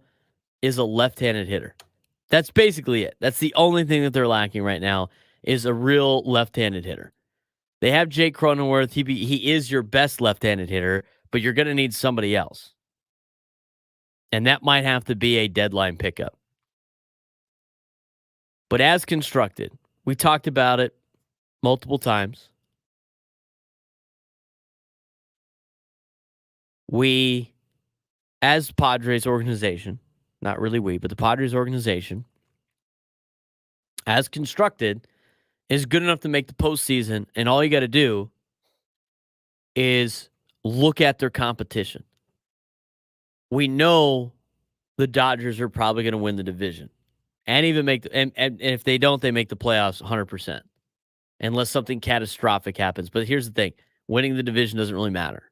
is a left-handed hitter. That's basically it. That's the only thing that they're lacking right now is a real left-handed hitter. They have Jake Cronenworth. He is your best left-handed hitter, but you're going to need somebody else. And that might have to be a deadline pickup. But as constructed, we talked about it multiple times. We, as Padres organization, not really we, but the Padres organization, as constructed, is good enough to make the postseason, and all you got to do is look at their competition. We know the Dodgers are probably going to win the division, and even make and if they don't, they make the playoffs 100%, unless something catastrophic happens. But here's the thing: winning the division doesn't really matter.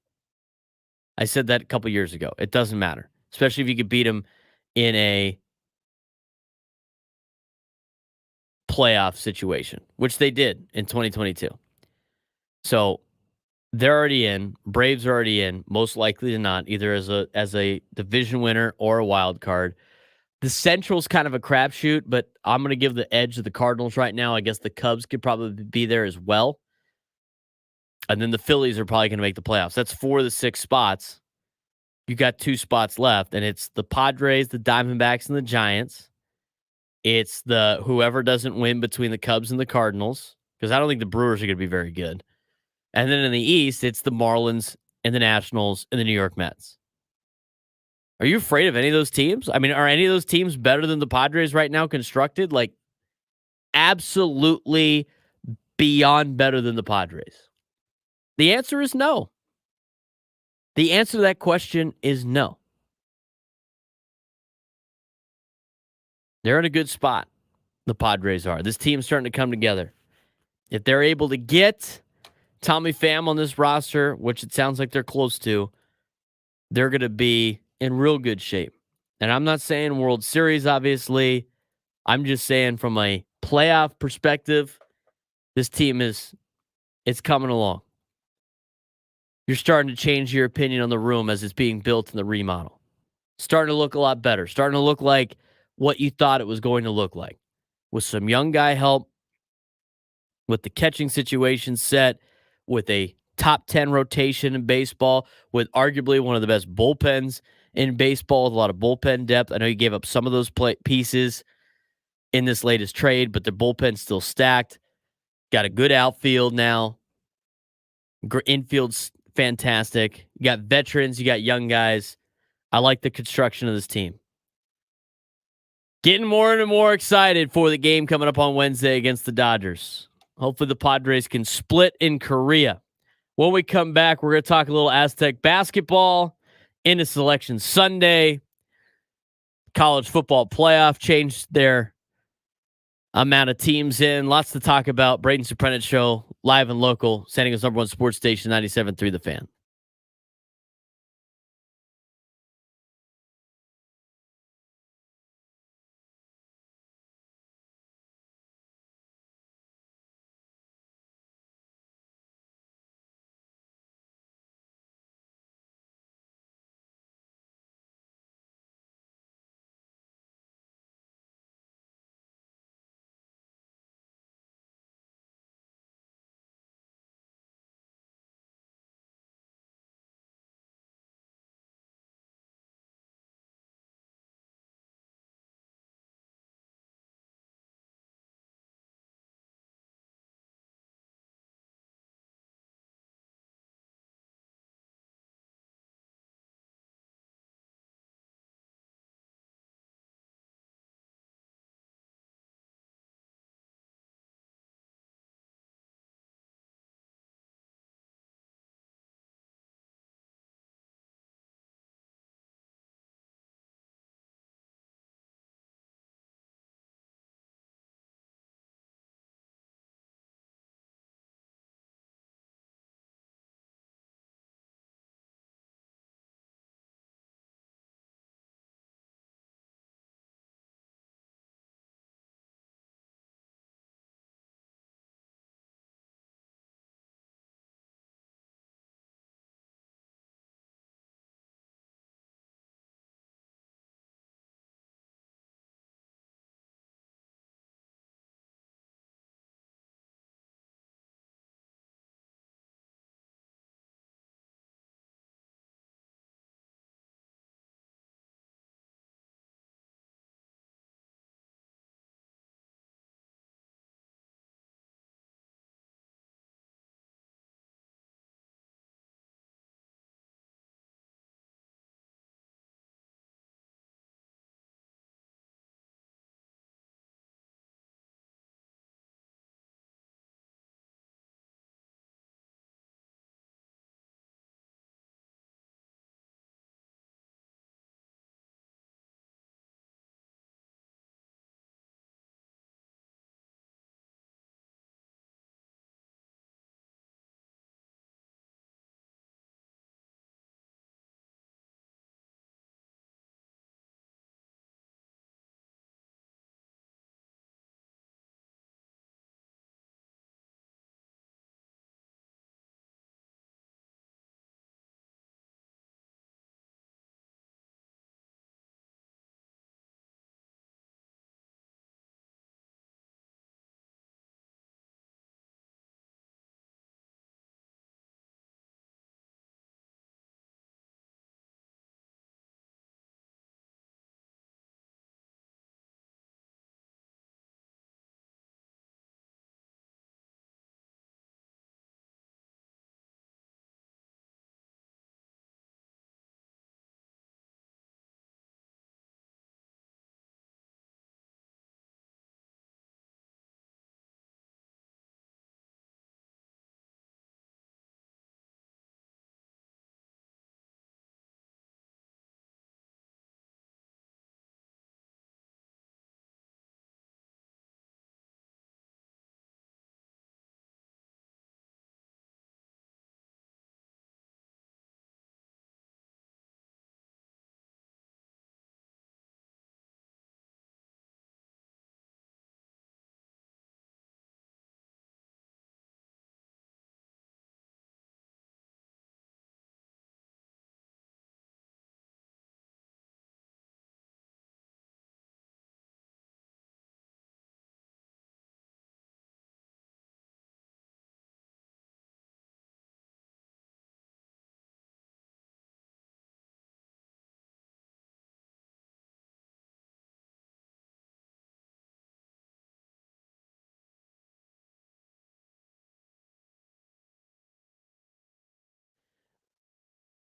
I said that a couple years ago. It doesn't matter, especially if you could beat them in a playoff situation, which they did in 2022. So they're already in. Braves are already in, most likely to not, either as a division winner or a wild card. The Central's kind of a crapshoot, but I'm going to give the edge to the Cardinals right now. I guess the Cubs could probably be there as well. And then the Phillies are probably going to make the playoffs. That's 4 of the 6 spots. You got 2 spots left, and it's the Padres, the Diamondbacks, and the Giants. It's the whoever doesn't win between the Cubs and the Cardinals, because I don't think the Brewers are going to be very good. And then in the East, it's the Marlins and the Nationals and the New York Mets. Are you afraid of any of those teams? I mean, are any of those teams better than the Padres right now constructed? Like, absolutely beyond better than the Padres? The answer is no. The answer to that question is no. They're in a good spot. The Padres are. This team's starting to come together. If they're able to get Tommy Pham on this roster, which it sounds like they're close to, they're going to be in real good shape. And I'm not saying World Series, obviously. I'm just saying from a playoff perspective, this team it's coming along. You're starting to change your opinion on the room as it's being built in the remodel. Starting to look a lot better. Starting to look like what you thought it was going to look like. With some young guy help, with the catching situation set, with a top 10 rotation in baseball, with arguably one of the best bullpens in baseball, with a lot of bullpen depth. I know you gave up some of those pieces in this latest trade, but the bullpen's still stacked. Got a good outfield now. Infield's fantastic. You got veterans, you got young guys. I like the construction of this team. Getting more and more excited for the game coming up on Wednesday against the Dodgers. Hopefully the Padres can split in Korea. When we come back, we're going to talk a little Aztec basketball into Selection Sunday. College football playoff changed their amount of teams in. Lots to talk about. Braden Surprenant Show, live and local. San Diego's #1 sports station, 97.3 The Fan.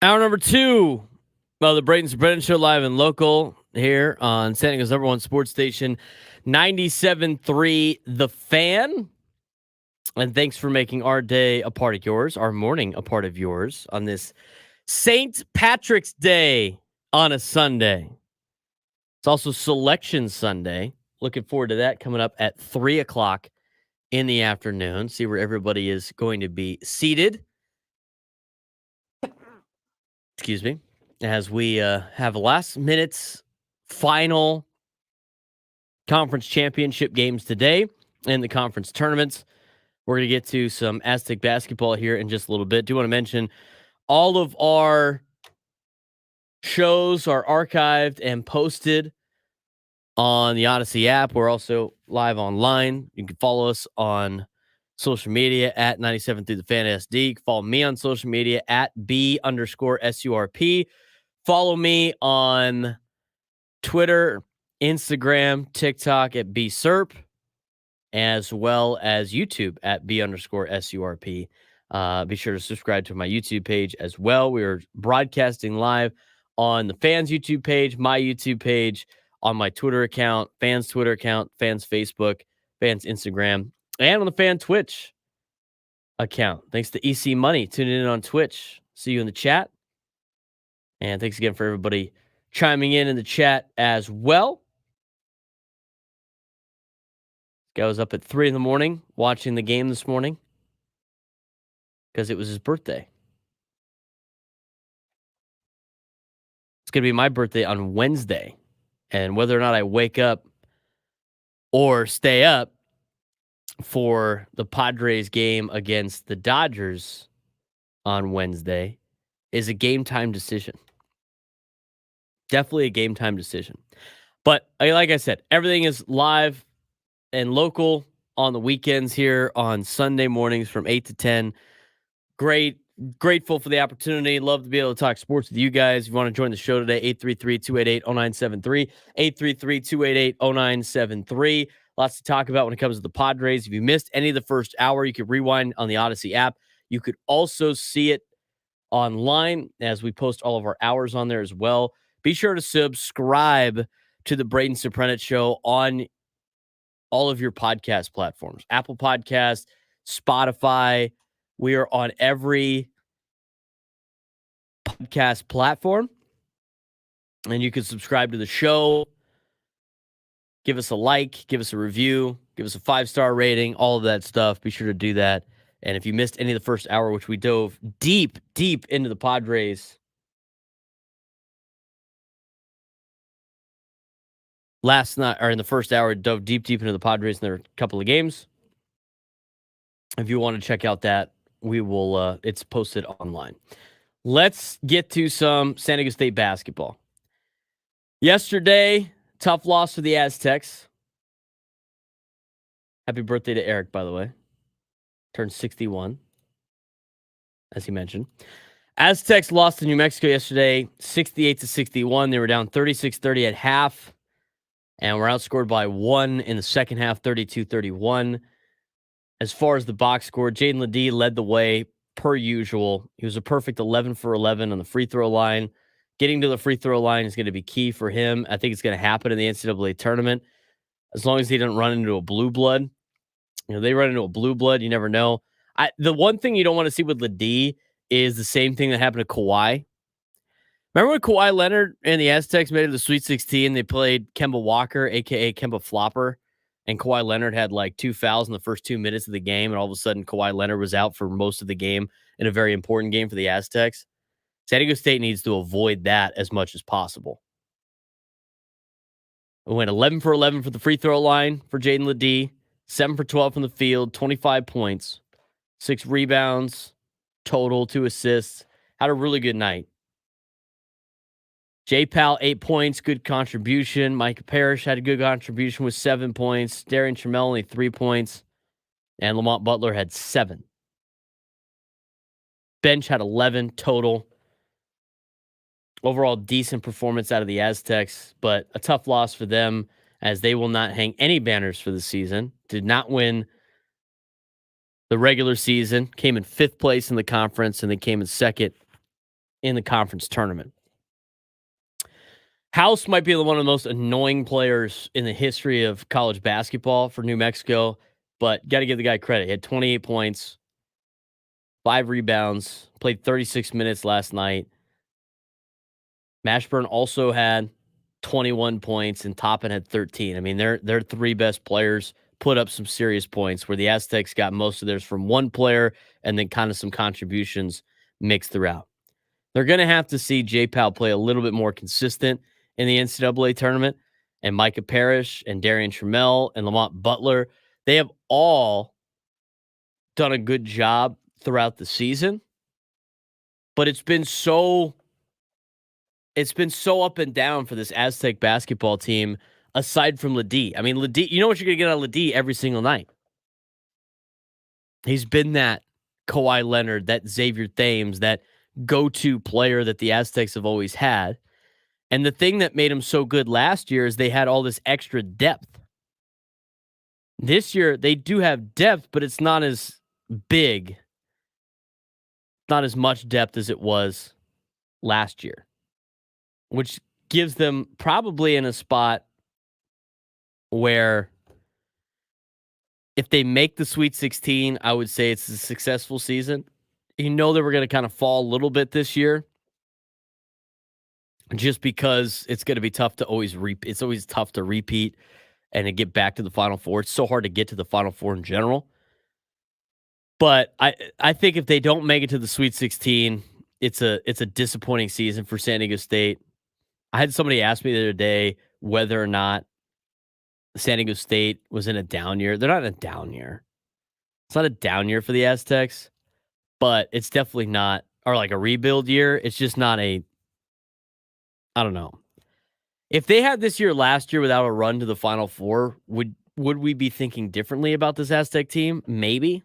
Hour number 2 of the Braden Surprenant Show live and local here on San Diego's #1 sports station, 97.3 The Fan. And thanks for making our day a part of yours, our morning a part of yours on this St. Patrick's Day on a Sunday. It's also Selection Sunday. Looking forward to that coming up at 3 o'clock in the afternoon. See where everybody is going to be seated. Excuse me. As we have last minute's final conference championship games today in the conference tournaments. We're going to get to some Aztec basketball here in just a little bit. Do want to mention all of our shows are archived and posted on the Odyssey app. We're also live online. You can follow us on social media at 97 through the Fan SD. You can follow me on social media at B_SURP. Follow me on Twitter, Instagram, TikTok at BSurp, as well as YouTube at B_SURP. Be sure to subscribe to my YouTube page as well. We are broadcasting live on the Fans YouTube page, my YouTube page, on my Twitter account, Fans Twitter account, Fans Facebook, Fans Instagram, and on the Fan Twitch account. Thanks to EC Money tuning in on Twitch. See you in the chat. And thanks again for everybody chiming in the chat as well. This guy was up at 3 in the morning watching the game this morning because it was his birthday. It's going to be my birthday on Wednesday. And whether or not I wake up or stay up for the Padres game against the Dodgers on Wednesday is a game time decision. Definitely a game time decision. But like I said, everything is live and local on the weekends here on Sunday mornings from 8 to 10. Grateful for the opportunity. Love to be able to talk sports with you guys. If you want to join the show today, 833-288-0973, 833-288-0973. Lots to talk about when it comes to the Padres. If you missed any of the first hour, you could rewind on the Odyssey app. You could also see it online as we post all of our hours on there as well. Be sure to subscribe to the Braden Surprenant Show on all of your podcast platforms. Apple Podcasts, Spotify. We are on every podcast platform. And you can subscribe to the show. Give us a like, give us a review, give us a 5-star rating, all of that stuff. Be sure to do that. And if you missed any of the first hour, which we dove deep into the Padres last night, or in the first hour, dove deep into the Padres in their couple of games. If you want to check out that, we will. It's posted online. Let's get to some San Diego State basketball. Yesterday, tough loss for the Aztecs. Happy birthday to Eric, by the way. Turned 61, as he mentioned. Aztecs lost to New Mexico yesterday, 68-61. They were down 36-30 at half, and were outscored by 1 in the second half, 32-31. As far as the box score, Jaden Ledee led the way per usual. He was a perfect 11 for 11 on the free throw line. Getting to the free throw line is going to be key for him. I think it's going to happen in the NCAA tournament. As long as he doesn't run into a blue blood. You know, they run into a blue blood, you never know. The one thing you don't want to see with Ledee is the same thing that happened to Kawhi. Remember when Kawhi Leonard and the Aztecs made it to the Sweet 16? They played Kemba Walker, a.k.a. Kemba Flopper. And Kawhi Leonard had like 2 fouls in the first 2 minutes of the game. And all of a sudden, Kawhi Leonard was out for most of the game in a very important game for the Aztecs. San Diego State needs to avoid that as much as possible. We went 11 for 11 for the free throw line for Jaden Ledee. 7 for 12 from the field, 25 points, 6 rebounds, total, 2 assists. Had a really good night. J-Pal, 8 points, good contribution. Micah Parrish had a good contribution with 7 points. Darian Trammell only 3 points. And Lamont Butler had 7. Bench had 11 total. Overall, decent performance out of the Aztecs, but a tough loss for them as they will not hang any banners for the season. Did not win the regular season. Came in 5th place in the conference, and they came in 2nd in the conference tournament. House might be one of the most annoying players in the history of college basketball for New Mexico, but got to give the guy credit. He had 28 points, 5 rebounds, played 36 minutes last night. Mashburn also had 21 points, and Toppin had 13. I mean, their 3 best players put up some serious points, where the Aztecs got most of theirs from one player and then kind of some contributions mixed throughout. They're going to have to see J-Pal play a little bit more consistent in the NCAA tournament, and Micah Parrish and Darian Trammell and Lamont Butler, they have all done a good job throughout the season, but it's been so up and down for this Aztec basketball team, aside from Ledee. I mean, Ledee, you know what you're going to get out of Ledee every single night. He's been that Kawhi Leonard, that Xavier Thames, that go-to player that the Aztecs have always had. And the thing that made him so good last year is they had all this extra depth. This year, they do have depth, but it's not as big, not as much depth as it was last year, which gives them probably in a spot where if they make the Sweet 16, I would say it's a successful season. You know they were going to kind of fall a little bit this year, just because it's going to be tough to always it's always tough to repeat and to get back to the Final Four. It's so hard to get to the Final Four in general. But I think if they don't make it to the Sweet 16, it's a disappointing season for San Diego State. I had somebody ask me the other day whether or not San Diego State was in a down year. They're not in a down year. It's not a down year for the Aztecs, but it's definitely not, or like a rebuild year. It's just not I don't know. If they had this year last year without a run to the Final Four, would we be thinking differently about this Aztec team? Maybe.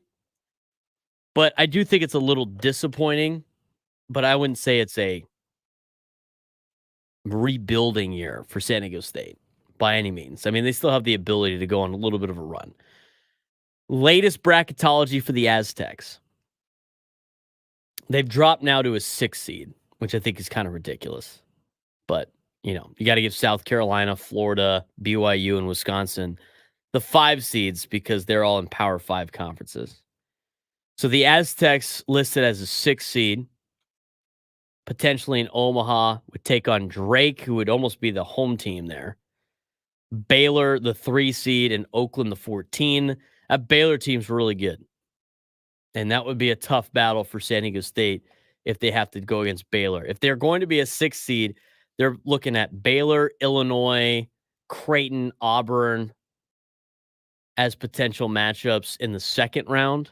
But I do think it's a little disappointing, but I wouldn't say it's a rebuilding year for San Diego State by any means. I mean, they still have the ability to go on a little bit of a run. Latest bracketology for the Aztecs. They've dropped now to a 6 seed, which I think is kind of ridiculous. But, you know, you got to give South Carolina, Florida, BYU, and Wisconsin the 5 seeds because they're all in Power 5 conferences. So the Aztecs listed as a 6 seed, potentially in Omaha, would take on Drake, who would almost be the home team there. Baylor, the 3 seed, and Oakland, the 14. That Baylor team's really good. And that would be a tough battle for San Diego State if they have to go against Baylor. If they're going to be a 6 seed, they're looking at Baylor, Illinois, Creighton, Auburn as potential matchups in the second round.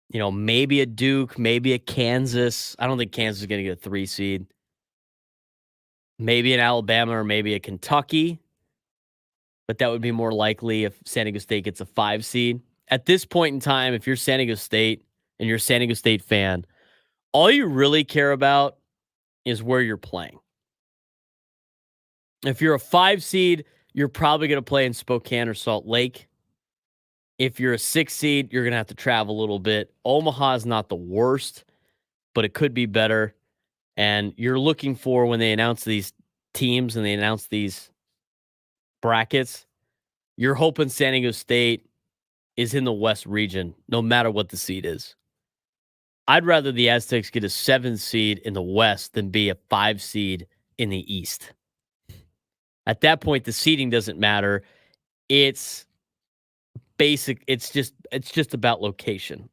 You know, maybe a Duke, maybe a Kansas. I don't think Kansas is going to get a 3 seed. Maybe an Alabama or maybe a Kentucky. But that would be more likely if San Diego State gets a 5 seed. At this point in time, if you're San Diego State and you're a San Diego State fan, all you really care about is where you're playing. If you're a 5 seed, you're probably going to play in Spokane or Salt Lake. If you're a 6 seed, you're going to have to travel a little bit. Omaha is not the worst, but it could be better. And you're looking for, when they announce these teams and they announce these brackets, you're hoping San Diego State is in the West region, no matter what the seed is. I'd rather the Aztecs get a 7 seed in the West than be a 5 seed in the East. At that point, the seeding doesn't matter. It's basic. It's just about location.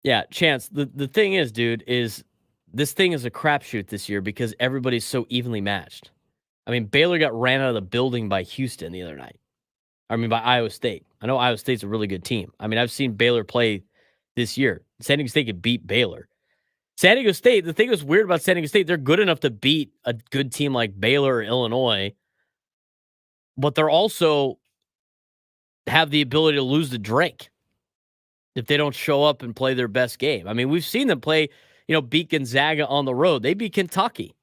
Yeah, Chance, the thing is, dude, is this thing is a crapshoot this year because everybody's so evenly matched. I mean, Baylor got ran out of the building by Houston the other night. I mean, by Iowa State. I know Iowa State's a really good team. I mean, I've seen Baylor play this year. San Diego State could beat Baylor. San Diego State, the thing that's weird about San Diego State, they're good enough to beat a good team like Baylor or Illinois, but they're also have the ability to lose to Drake if they don't show up and play their best game. I mean, we've seen them play, beat Gonzaga on the road. They beat Kentucky.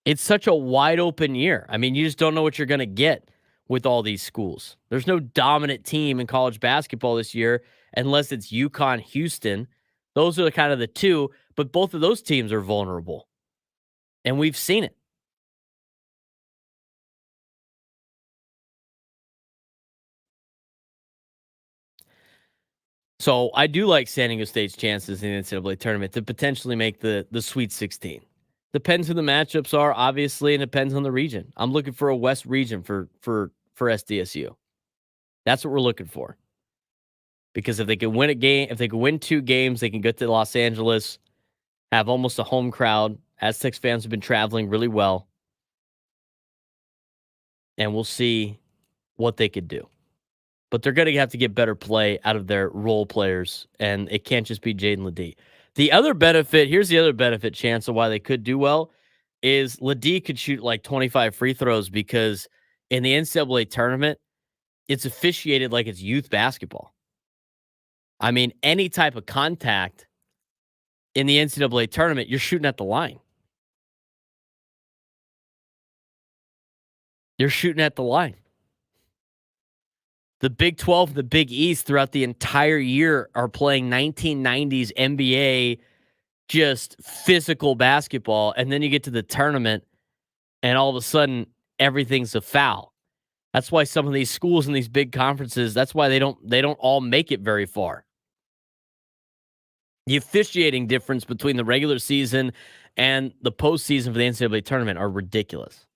It's such a wide open year. I mean, you just don't know what you're going to get with all these schools. There's no dominant team in college basketball this year unless it's UConn, Houston. Those are kind of the two, but both of those teams are vulnerable. And we've seen it. So I do like San Diego State's chances in the NCAA tournament to potentially make the Sweet 16. Depends who the matchups are, obviously, and depends on the region. I'm looking for a West region for SDSU. That's what we're looking for. Because if they can win a game, if they can win 2 games, they can get to Los Angeles, have almost a home crowd. Aztecs fans have been traveling really well. And we'll see what they could do. But they're going to have to get better play out of their role players, and it can't just be Jaden Ledee. The other benefit, here's the other benefit chance of why they could do well, is Ledee could shoot like 25 free throws because in the NCAA tournament, it's officiated like it's youth basketball. I mean, any type of contact in the NCAA tournament, you're shooting at the line. You're shooting at the line. The Big 12, the Big East throughout the entire year are playing 1990s NBA, just physical basketball. And then you get to the tournament and all of a sudden everything's a foul. That's why some of these schools in these big conferences, that's why they don't all make it very far. The officiating difference between the regular season and the postseason for the NCAA tournament are ridiculous.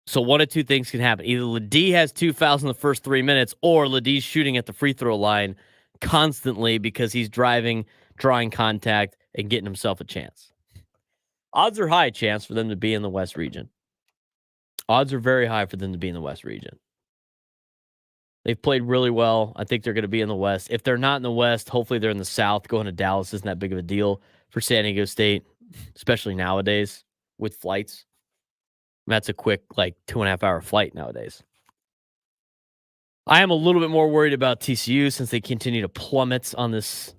So one of two things can happen. Either Ledee has 2 fouls in the first 3 minutes, or Ledee's shooting at the free throw line constantly because he's driving, drawing contact, and getting himself a chance. Odds are high chance for them to be in the West region. Odds are very high for them to be in the West region. They've played really well. I think they're going to be in the West. If they're not in the West, hopefully they're in the South. Going to Dallas isn't that big of a deal for San Diego State, especially nowadays with flights. That's a quick, 2.5 hour flight nowadays. I am a little bit more worried about TCU since they continue to plummet on this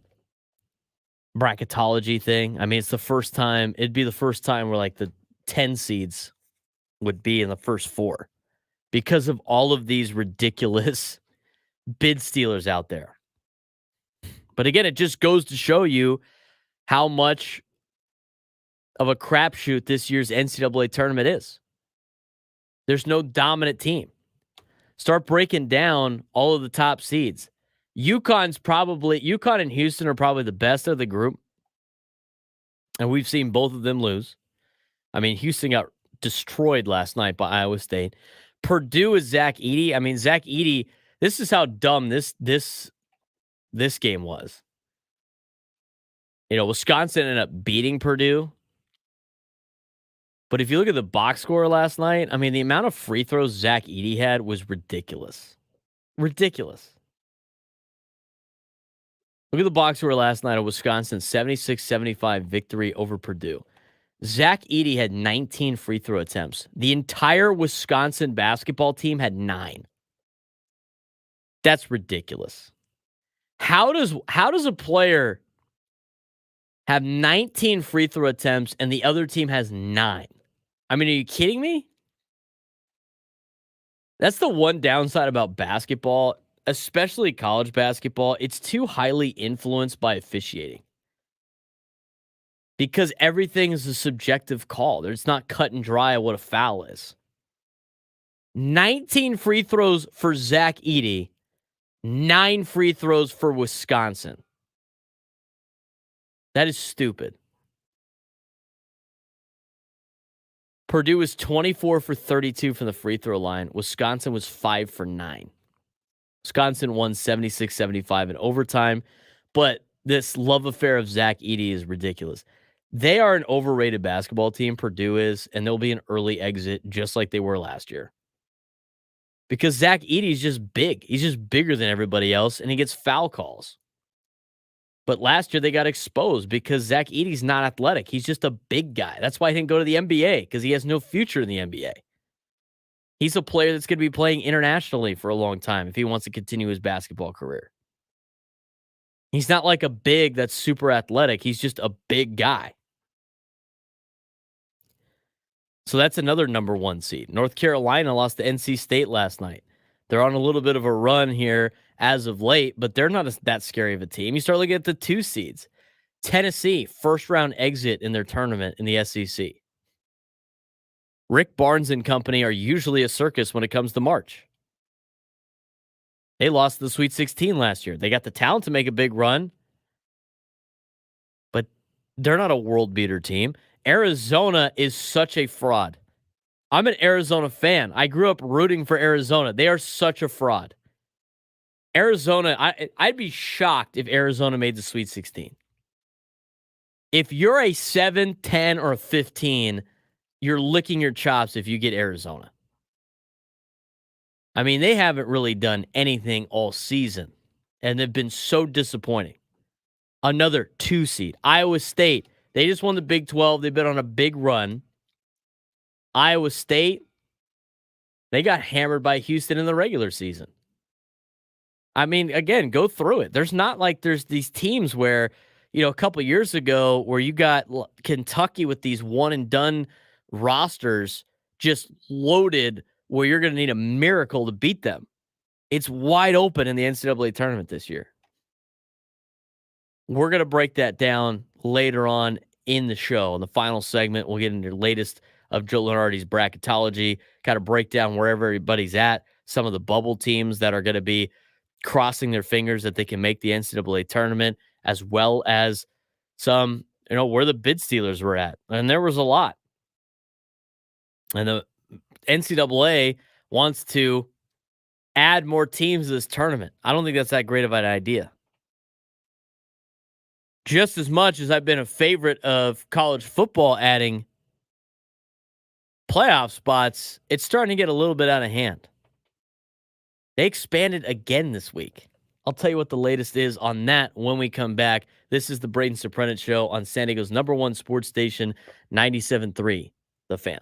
bracketology thing. I mean, it's the first time, it'd be the first time where the 10 seeds would be in the first 4 because of all of these ridiculous bid stealers out there. But again, it just goes to show you how much of a crapshoot this year's NCAA tournament is. There's no dominant team. Start breaking down all of the top seeds. UConn and Houston are probably the best of the group. And we've seen both of them lose. I mean, Houston got destroyed last night by Iowa State. Purdue is Zach Edey. I mean, Zach Edey, this is how dumb this game was. Wisconsin ended up beating Purdue. But if you look at the box score last night, I mean, the amount of free throws Zach Edey had was ridiculous. Ridiculous. Look at the box score last night of Wisconsin, 76-75 victory over Purdue. Zach Edey had 19 free throw attempts. The entire Wisconsin basketball team had 9. That's ridiculous. How does a player have 19 free throw attempts and the other team has 9? I mean, are you kidding me? That's the one downside about basketball, especially college basketball. It's too highly influenced by officiating. Because everything is a subjective call. It's not cut and dry what a foul is. 19 free throws for Zach Edey, 9 free throws for Wisconsin. That is stupid. Purdue was 24 for 32 from the free throw line. Wisconsin was 5 for 9. Wisconsin won 76-75 in overtime. But this love affair of Zach Edey is ridiculous. They are an overrated basketball team, Purdue is, and they'll be an early exit just like they were last year. Because Zach Edey is just big. He's just bigger than everybody else, and he gets foul calls. But last year they got exposed because Zach Edey's not athletic. He's just a big guy. That's why he didn't go to the NBA, because he has no future in the NBA. He's a player that's going to be playing internationally for a long time if he wants to continue his basketball career. He's not like a big that's super athletic. He's just a big guy. So that's another number 1 seed. North Carolina lost to NC State last night. They're on a little bit of a run here as of late, but they're not that scary of a team. You start looking at the 2 seeds. Tennessee, first round exit in their tournament in the SEC. Rick Barnes and company are usually a circus when it comes to March. They lost the Sweet 16 last year. They got the talent to make a big run, but they're not a world beater team. Arizona is such a fraud. I'm an Arizona fan. I grew up rooting for Arizona. They are such a fraud. Arizona, I'd be shocked if Arizona made the Sweet 16. If you're a 7, 10, or a 15, you're licking your chops if you get Arizona. I mean, they haven't really done anything all season, and they've been so disappointing. Another 2 seed, Iowa State. They just won the Big 12. They've been on a big run. Iowa State, they got hammered by Houston in the regular season. I mean, again, go through it. There's not like there's these teams where, a couple years ago where you got Kentucky with these one and done rosters just loaded where you're going to need a miracle to beat them. It's wide open in the NCAA tournament this year. We're going to break that down later on in the show. In the final segment, we'll get into the latest of Joe Lunardi's bracketology, kind of break down where everybody's at, some of the bubble teams that are going to be crossing their fingers that they can make the NCAA tournament, as well as some, where the bid stealers were at. And there was a lot. And the NCAA wants to add more teams to this tournament. I don't think that's that great of an idea. Just as much as I've been a favorite of college football adding playoff spots, it's starting to get a little bit out of hand. They expanded again this week. I'll tell you what the latest is on that when we come back. This is the Braden Surprenant Show on San Diego's #1 sports station, 97.3, The Fan.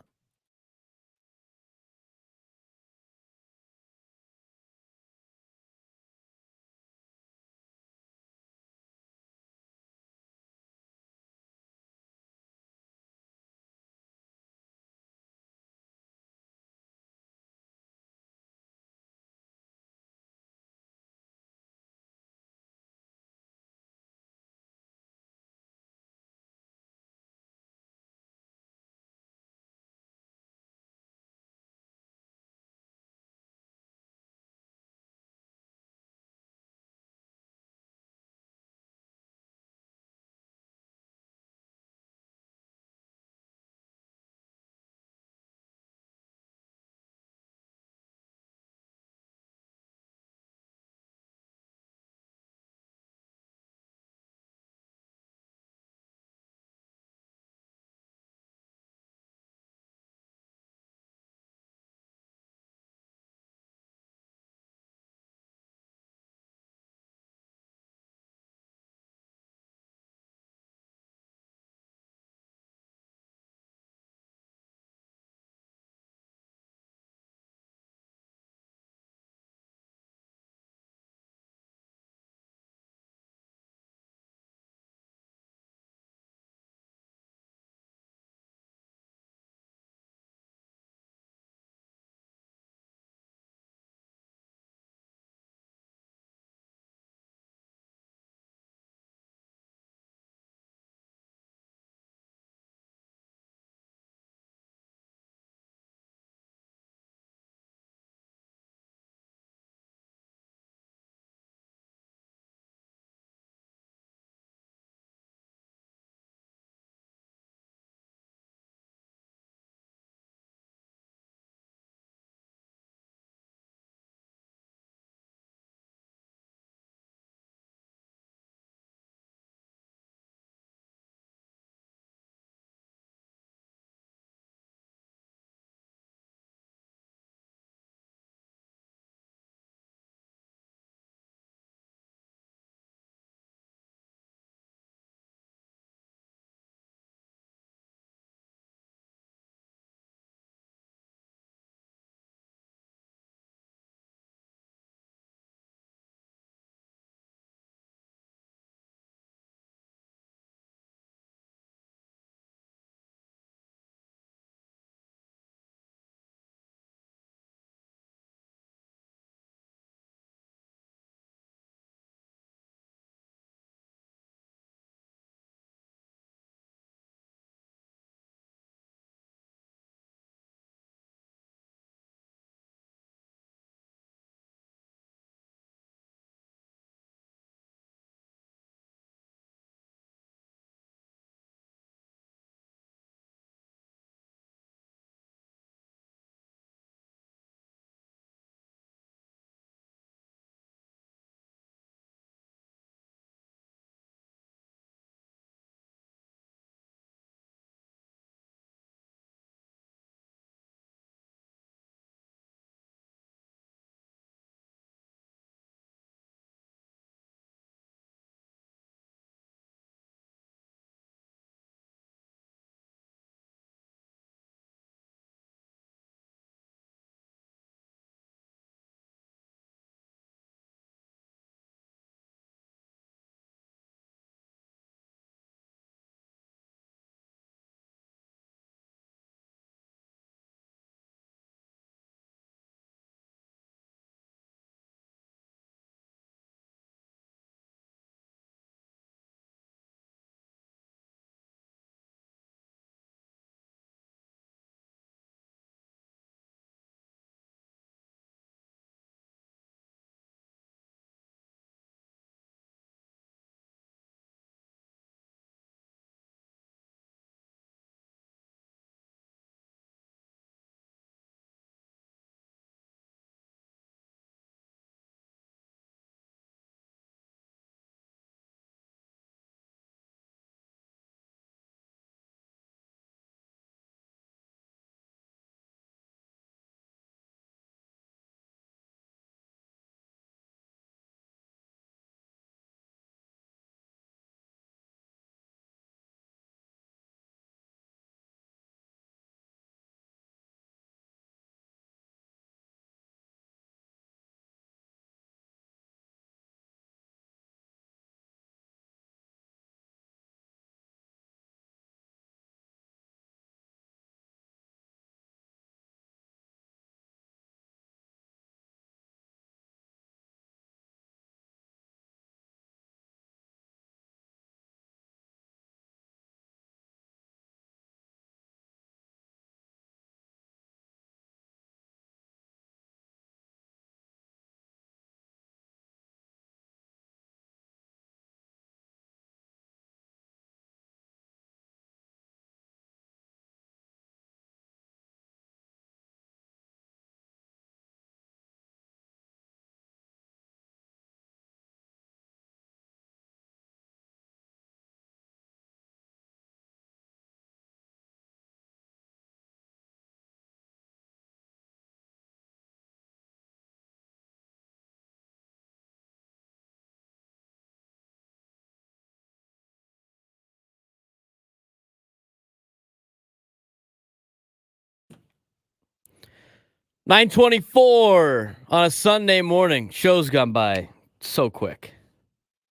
9:24 on a Sunday morning. Show's gone by so quick,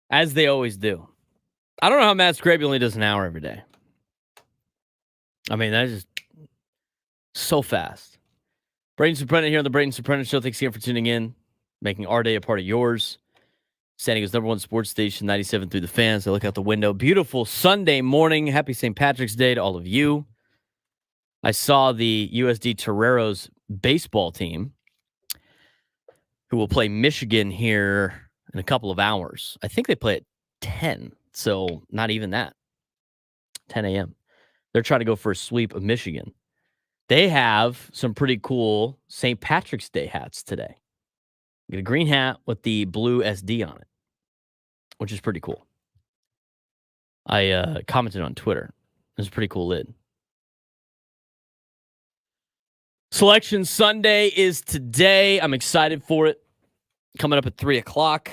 as they always do. I don't know how Matt Scraby only does an hour every day. I mean, that's just so fast. Braden Surprenant here on the Braden Surprenant Show. Thanks again for tuning in, making our day a part of yours. San Diego's #1 sports station, 97 through the fans. I look out the window. Beautiful Sunday morning. Happy St. Patrick's Day to all of you. I saw the USD Toreros baseball team, who will play Michigan here in a couple of hours. I think they play at 10, so not even that. 10 a.m. They're trying to go for a sweep of Michigan. They have some pretty cool St. Patrick's Day hats today. You get a green hat with the blue SD on it, which is pretty cool. I commented on Twitter. It was a pretty cool lid. Selection Sunday is today. I'm excited for it. Coming up at 3 o'clock.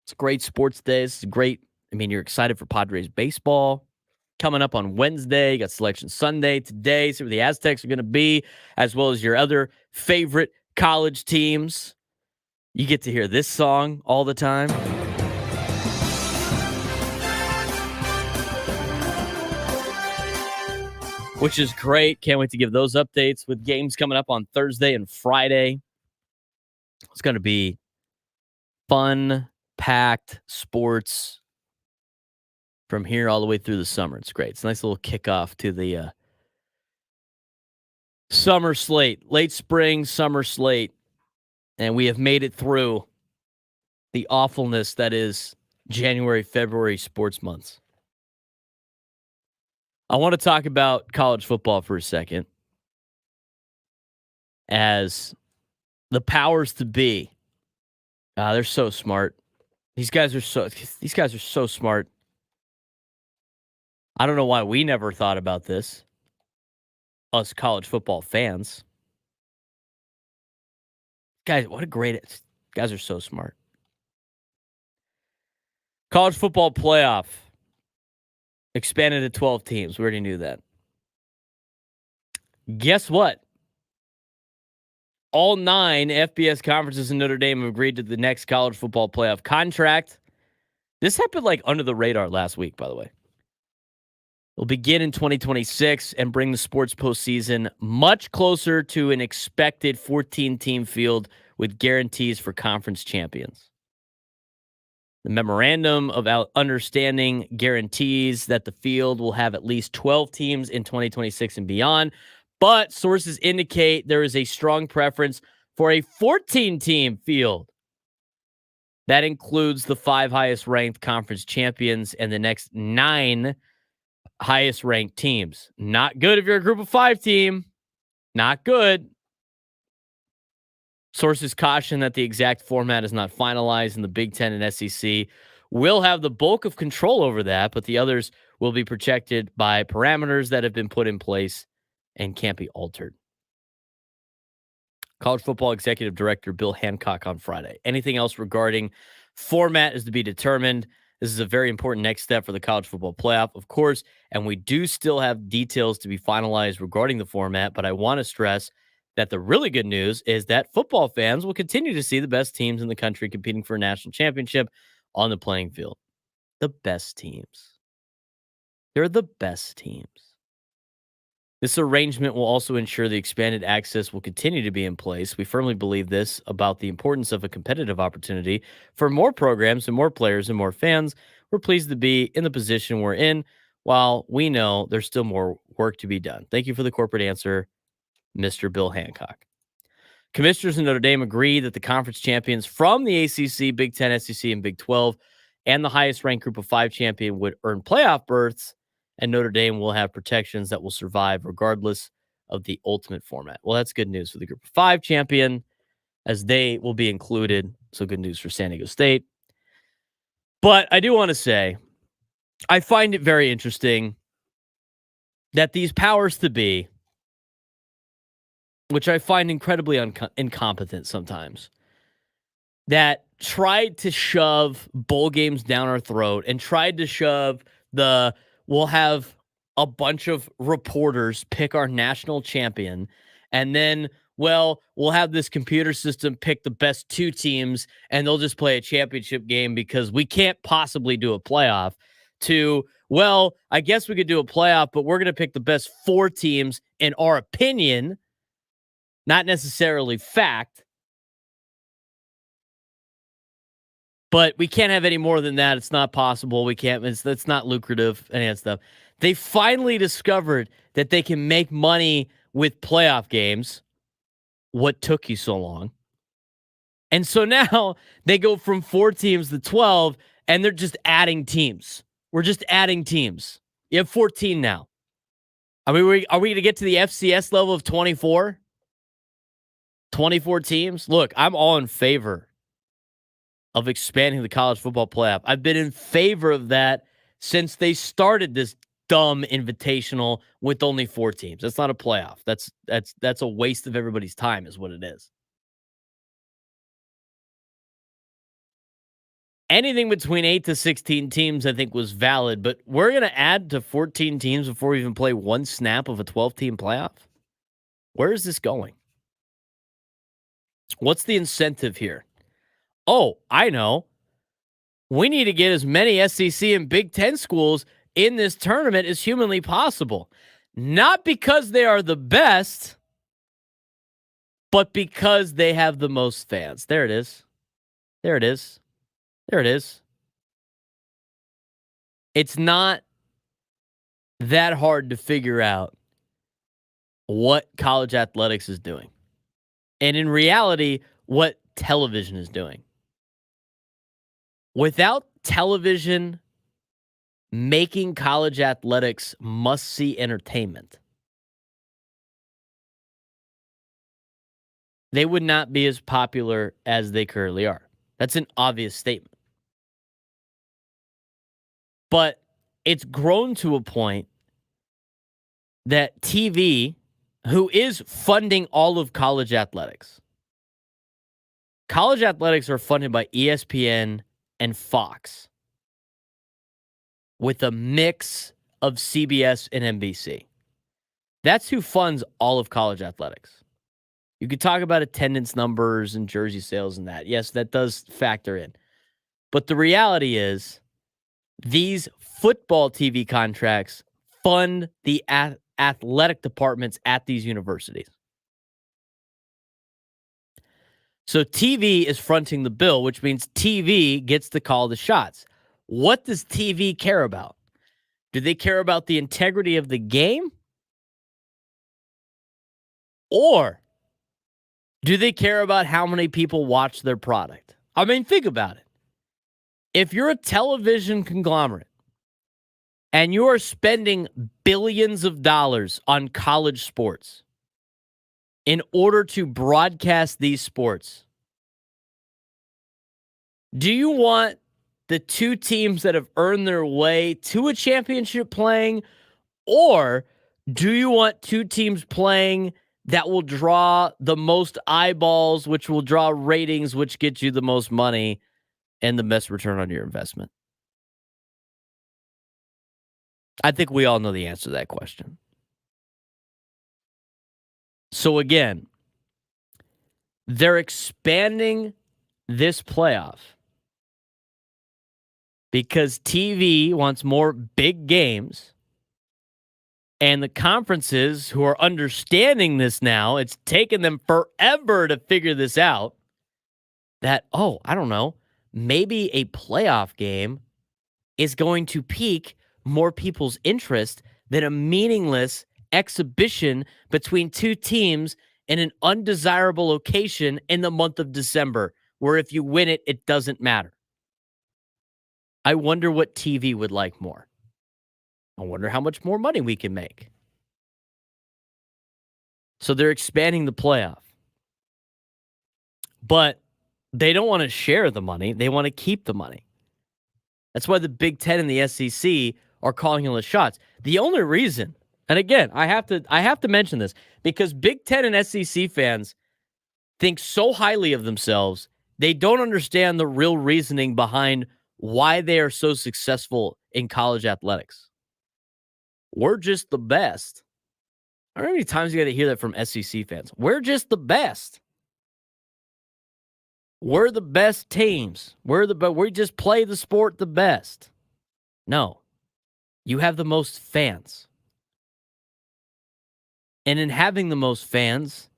It's a great sports day. It's great. I mean, you're excited for Padres baseball. Coming up on Wednesday, you got Selection Sunday today. See where the Aztecs are going to be, as well as your other favorite college teams. You get to hear this song all the time. Which is great. Can't wait to give those updates with games coming up on Thursday and Friday. It's going to be fun, packed sports from here all the way through the summer. It's great. It's a nice little kickoff to the summer slate, late spring, summer slate. And we have made it through the awfulness that is January, February sports months. I want to talk about college football for a second, as the powers to be, they're so smart. These guys are so smart. I don't know why we never thought about this, us college football fans. Guys, guys are so smart. College football playoff expanded to 12 teams. We already knew that. Guess what? All 9 FBS conferences in Notre Dame have agreed to the next college football playoff contract. This happened like under the radar last week, by the way. It'll begin in 2026 and bring the sports postseason much closer to an expected 14-team field with guarantees for conference champions. The memorandum of understanding guarantees that the field will have at least 12 teams in 2026 and beyond, but sources indicate there is a strong preference for a 14-team field. That includes the 5 highest-ranked conference champions and the next 9 highest-ranked teams. Not good if you're a group of 5 team. Not good. Sources caution that the exact format is not finalized, and the Big Ten and SEC will have the bulk of control over that, but the others will be protected by parameters that have been put in place and can't be altered. College Football Executive Director Bill Hancock on Friday. Anything else regarding format is to be determined. This is a very important next step for the college football playoff, of course, and we do still have details to be finalized regarding the format, but I want to stress that the really good news is that football fans will continue to see the best teams in the country competing for a national championship on the playing field. The best teams. They're the best teams. This arrangement will also ensure the expanded access will continue to be in place. We firmly believe this about the importance of a competitive opportunity for more programs and more players and more fans. We're pleased to be in the position we're in, while we know there's still more work to be done. Thank you for the corporate answer, Mr. Bill Hancock. Commissioners in Notre Dame agree that the conference champions from the ACC, Big Ten, SEC, and Big 12, and the highest-ranked group of 5 champion would earn playoff berths, and Notre Dame will have protections that will survive regardless of the ultimate format. Well, that's good news for the group of 5 champion, as they will be included. So good news for San Diego State. But I do want to say, I find it very interesting that these powers to be, which I find incredibly incompetent sometimes, that tried to shove bowl games down our throat and tried to shove we'll have a bunch of reporters pick our national champion, and then well, we'll have this computer system pick the best 2 teams and they'll just play a championship game because we can't possibly do a playoff, to, well, I guess we could do a playoff, but we're going to pick the best 4 teams in our opinion, not necessarily fact. But we can't have any more than that. It's not possible. We can't. That's not lucrative, any of that stuff. They finally discovered that they can make money with playoff games. What took you so long? And so now they go from 4 teams to 12, and they're just adding teams. We're just adding teams. You have 14 now. Are we going to get to the FCS level of 24? 24 teams? Look, I'm all in favor of expanding the college football playoff. I've been in favor of that since they started this dumb invitational with only 4 teams. That's not a playoff. That's a waste of everybody's time is what it is. Anything between 8 to 16 teams I think was valid, but we're going to add to 14 teams before we even play one snap of a 12-team playoff? Where is this going? What's the incentive here? Oh, I know. We need to get as many SEC and Big Ten schools in this tournament as humanly possible. Not because they are the best, but because they have the most fans. There it is. There it is. There it is. It's not that hard to figure out what college athletics is doing. And in reality, what television is doing. Without television making college athletics must-see entertainment, they would not be as popular as they currently are. That's an obvious statement. But it's grown to a point that TV, who is funding all of college athletics, college athletics are funded by ESPN and Fox with a mix of CBS and NBC. That's who funds all of college athletics. You could talk about attendance numbers and jersey sales and that. Yes, that does factor in. But the reality is these football TV contracts fund the athletic departments at these universities. So TV is fronting the bill, which means TV gets to call the shots. What does TV care about? Do they care about the integrity of the game? Or do they care about how many people watch their product? I mean, think about it. If you're a television conglomerate and you are spending billions of dollars on college sports in order to broadcast these sports, do you want the 2 teams that have earned their way to a championship playing, or do you want 2 teams playing that will draw the most eyeballs, which will draw ratings, which gets you the most money and the best return on your investment? I think we all know the answer to that question. So again, they're expanding this playoff because TV wants more big games, and the conferences who are understanding this now, it's taken them forever to figure this out, that, oh, I don't know, maybe a playoff game is going to pique more people's interest than a meaningless exhibition between 2 teams in an undesirable location in the month of December, where if you win it, it doesn't matter. I wonder what TV would like more. I wonder how much more money we can make. So they're expanding the playoff. But they don't want to share the money. They want to keep the money. That's why the Big Ten and the SEC are calling in the shots. The only reason, and again, I have to mention this, because Big Ten and SEC fans think so highly of themselves, they don't understand the real reasoning behind why they are so successful in college athletics. We're just the best. I don't know how many times you got to hear that from SEC fans. We're just the best. We're the best teams. We just play the sport the best. No. You have the most fans. And in having the most fans,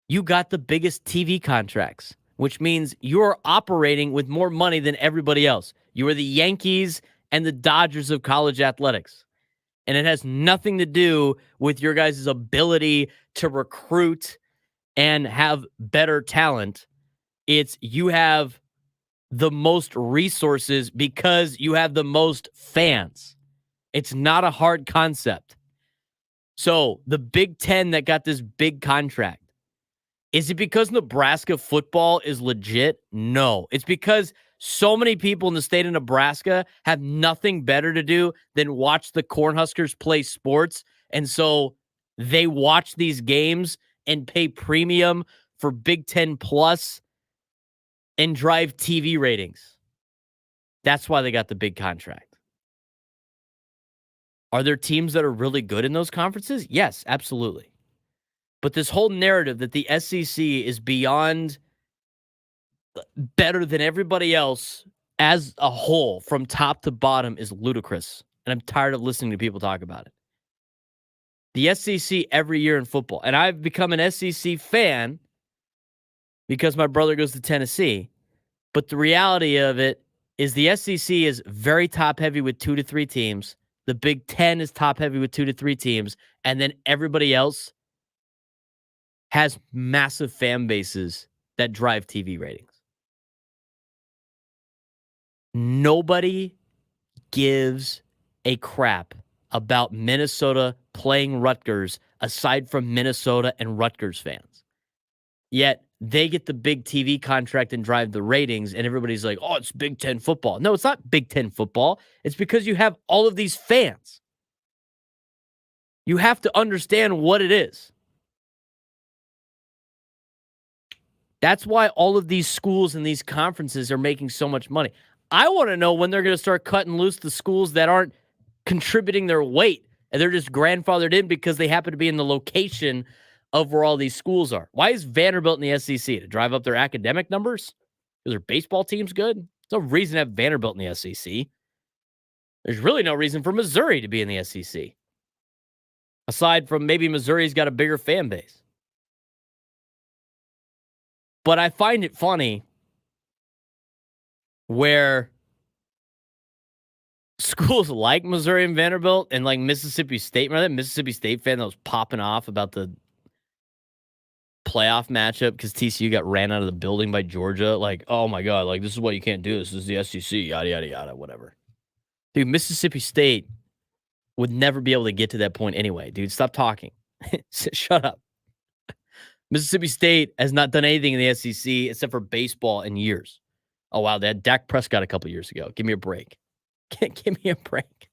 you got the biggest TV contracts, which means you're operating with more money than everybody else. You are the Yankees and the Dodgers of college athletics. And it has nothing to do with your guys' ability to recruit and have better talent. It's you have the most resources because you have the most fans. It's not a hard concept. So the Big Ten that got this big contract, is it because Nebraska football is legit? No. It's because so many people in the state of Nebraska have nothing better to do than watch the Cornhuskers play sports. And so they watch these games and pay premium for Big Ten Plus and drive TV ratings. That's why they got the big contract. Are there teams that are really good in those conferences? Yes, absolutely. But this whole narrative that the SEC is beyond better than everybody else as a whole from top to bottom is ludicrous. And I'm tired of listening to people talk about it. The SEC every year in football, and I've become an SEC fan because my brother goes to Tennessee. But the reality of it is the SEC is very top heavy with 2 to 3 teams. The Big Ten is top heavy with 2 to 3 teams. And then everybody else has massive fan bases that drive TV ratings. Nobody gives a crap about Minnesota playing Rutgers aside from Minnesota and Rutgers fans. Yet they get the big TV contract and drive the ratings, and everybody's like, oh, it's Big Ten football. No, it's not Big Ten football. It's because you have all of these fans. You have to understand what it is. That's why all of these schools and these conferences are making so much money. I want to know when they're going to start cutting loose the schools that aren't contributing their weight and they're just grandfathered in because they happen to be in the location of where all these schools are. Why is Vanderbilt in the SEC? To drive up their academic numbers? Because their baseball team's good? There's no reason to have Vanderbilt in the SEC. There's really no reason for Missouri to be in the SEC. Aside from maybe Missouri's got a bigger fan base. But I find it funny where schools like Missouri and Vanderbilt and like Mississippi State, remember that Mississippi State fan that was popping off about the playoff matchup because TCU got ran out of the building by Georgia? Like, oh my God, like this is what you can't do. This is the SEC, yada, yada, yada, whatever. Dude, Mississippi State would never be able to get to that point anyway. Dude, stop talking. Shut up. Mississippi State has not done anything in the SEC except for baseball in years. Oh, wow. They had Dak Prescott a couple years ago. Give me a break. Give me a break.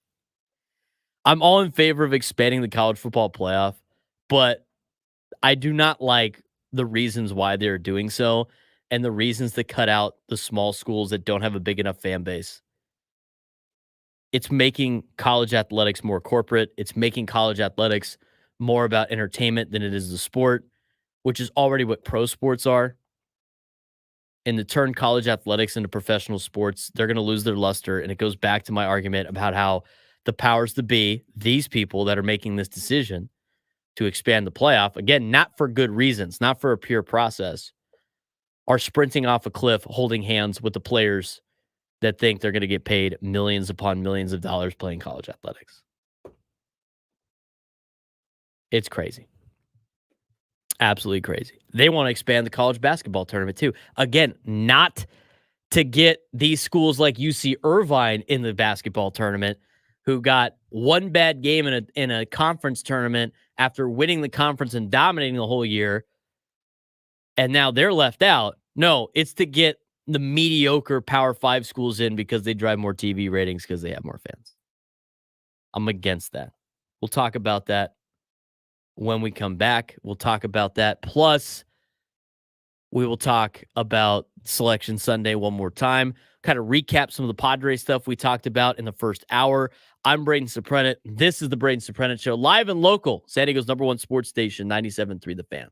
I'm all in favor of expanding the college football playoff, but I do not like the reasons why they're doing so and the reasons to cut out the small schools that don't have a big enough fan base. It's making college athletics more corporate. It's making college athletics more about entertainment than it is the sport, which is already what pro sports are. And to turn college athletics into professional sports, they're going to lose their luster. And it goes back to my argument about how the powers to be, these people that are making this decision to expand the playoff, again, not for good reasons, not for a pure process, are sprinting off a cliff, holding hands with the players that think they're going to get paid millions upon millions of dollars playing college athletics. It's crazy. Absolutely crazy. They want to expand the college basketball tournament too. Again, not to get these schools like UC Irvine in the basketball tournament who got one bad game in a conference tournament after winning the conference and dominating the whole year, and now they're left out. No, it's to get the mediocre Power 5 schools in because they drive more TV ratings because they have more fans. I'm against that. We'll talk about that when we come back. We'll talk about that. Plus, we will talk about Selection Sunday one more time. kind of recap some of the Padres stuff we talked about in the first hour. I'm Braden Surprenant. This is the Braden Surprenant Show, live and local, San Diego's #1 sports station, 97.3 The Fan.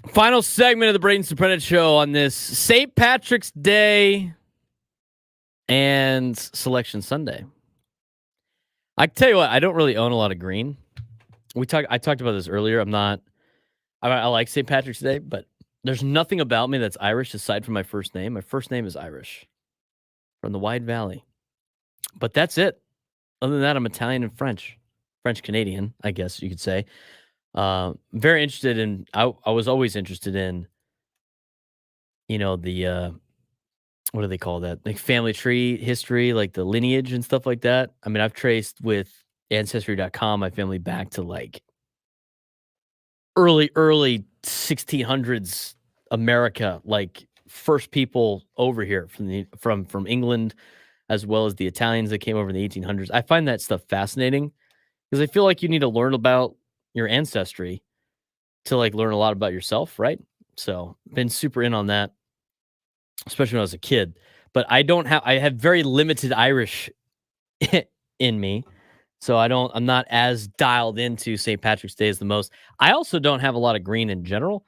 Final segment of the Braden Surprenant show on this St. Patrick's Day and Selection Sunday. I can tell you what, I don't really own a lot of green. I talked about this earlier. I like St. Patrick's Day, but there's nothing about me that's Irish aside from my first name. My first name is Irish from the Wide Valley. But that's it. Other than that, I'm Italian and French Canadian, I guess you could say. Very interested in, I was always interested in, the, what do they call that? Like family tree history, like the lineage and stuff like that. I mean, I've traced with Ancestry.com my family back to like early 1600s America, like first people over here from England, as well as the Italians that came over in the 1800s. I find that stuff fascinating because I feel like you need to learn about your ancestry to like learn a lot about yourself, right? So been super in on that, especially when I was a kid. But I have very limited Irish in me. So I'm not as dialed into St. Patrick's Day as the most. I also don't have a lot of green in general.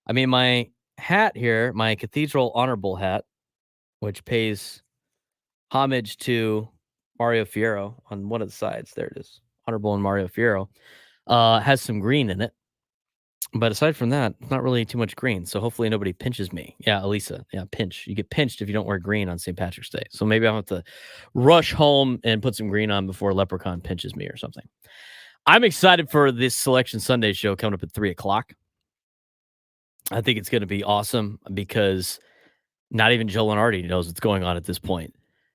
I mean, my hat here, my Cathedral Honorable hat, which pays homage to Mario Fierro on one of the sides. There it is. Honorable and Mario Fierro. Has some green in it. But aside from that, not really too much green. So hopefully nobody pinches me. Yeah, Elisa. Yeah, pinch. You get pinched if you don't wear green on St. Patrick's Day. So maybe I'll have to rush home and put some green on before Leprechaun pinches me or something. I'm excited for this Selection Sunday show coming up at 3 o'clock. I think it's going to be awesome because not even Joe Lenardi knows what's going on at this point.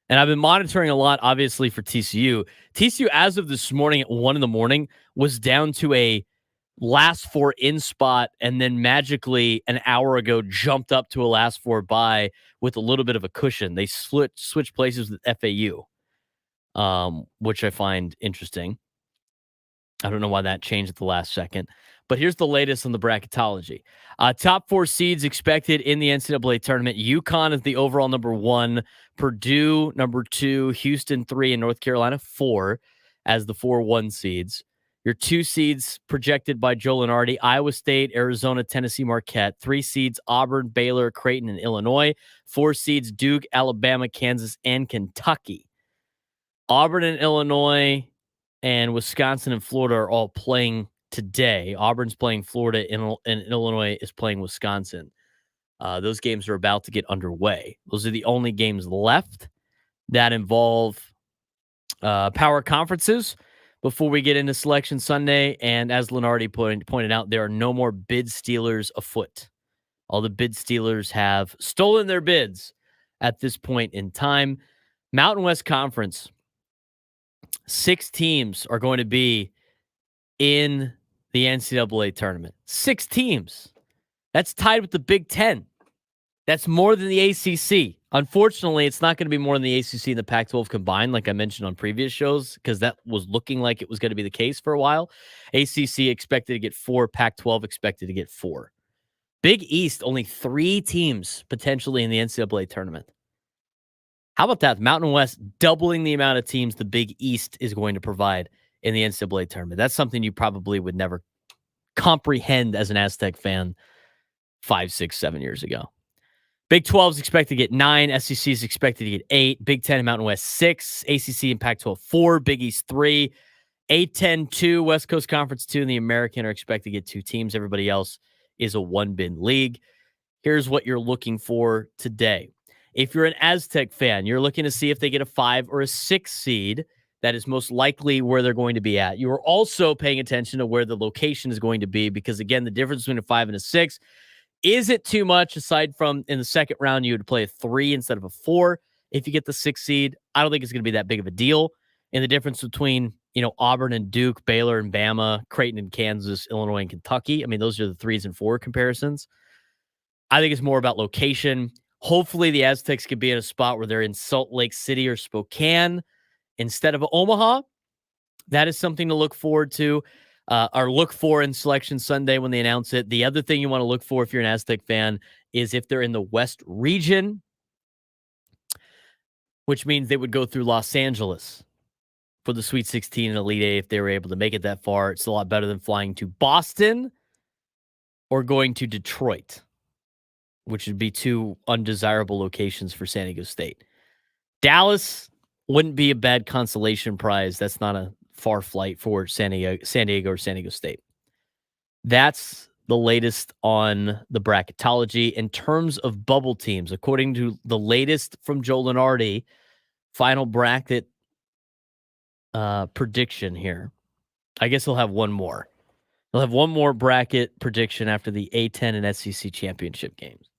And I've been monitoring a lot, obviously, for TCU. TCU, as of this morning at 1 in, was down to a last four in spot, and then magically an hour ago jumped up to a last four bye with a little bit of a cushion. They switched places with FAU, which I find interesting. I don't know why that changed at the last second. But here's the latest on the bracketology. Top four seeds expected in the NCAA tournament. UConn is the overall number 1. Purdue, number 2. Houston, 3. And North Carolina, 4 as the 4-1 seeds. Your 2 seeds projected by Joe Lenardi: Iowa State, Arizona, Tennessee, Marquette. 3 seeds: Auburn, Baylor, Creighton, and Illinois. 4 seeds: Duke, Alabama, Kansas, and Kentucky. Auburn and Illinois and Wisconsin and Florida are all playing today. Auburn's playing Florida, and Illinois is playing Wisconsin. Those games are about to get underway. Those are the only games left that involve power conferences before we get into Selection Sunday. And as Lenardi pointed out, there are no more bid stealers afoot. All the bid stealers have stolen their bids at this point in time. Mountain West Conference, 6 teams are going to be in the NCAA tournament. 6 teams. That's tied with the Big Ten. That's more than the ACC. Unfortunately, it's not going to be more than the ACC and the Pac-12 combined, like I mentioned on previous shows, because that was looking like it was going to be the case for a while. ACC expected to get 4, Pac-12 expected to get 4. Big East, only 3 teams potentially in the NCAA tournament. How about that? Mountain West doubling the amount of teams the Big East is going to provide in the NCAA tournament. That's something you probably would never comprehend as an Aztec fan 5, 6, 7 years ago. Big 12 is expected to get 9. SEC is expected to get 8. Big 10 and Mountain West 6. ACC and Pac-12 4. Big East 3. A-10 2. West Coast Conference 2. And the American are expected to get 2 teams. Everybody else is a 1-bin league. Here's what you're looking for today. If you're an Aztec fan, you're looking to see if they get a 5 or a 6 seed. That is most likely where they're going to be at. You are also paying attention to where the location is going to be because, again, the difference between a 5 and a 6, is it too much aside from in the second round you would play a 3 instead of a 4 if you get the 6 seed? I don't think it's going to be that big of a deal. And the difference between, Auburn and Duke, Baylor and Bama, Creighton and Kansas, Illinois and Kentucky, I mean, those are the 3s and 4 comparisons. I think it's more about location. Hopefully the Aztecs could be in a spot where they're in Salt Lake City or Spokane instead of Omaha. That is something to look forward to. Or look for in Selection Sunday when they announce it. The other thing you want to look for if you're an Aztec fan is if they're in the West region, which means they would go through Los Angeles for the Sweet 16 and Elite 8 if they were able to make it that far. It's a lot better than flying to Boston or going to Detroit, which would be two undesirable locations for San Diego State. Dallas wouldn't be a bad consolation prize. That's not a far flight for San Diego or San Diego State. That's the latest on the bracketology. In terms of bubble teams, according to the latest from Joe Lunardi, final bracket prediction here. I guess he'll have one more. He'll have one more bracket prediction after the A10 and SEC championship games.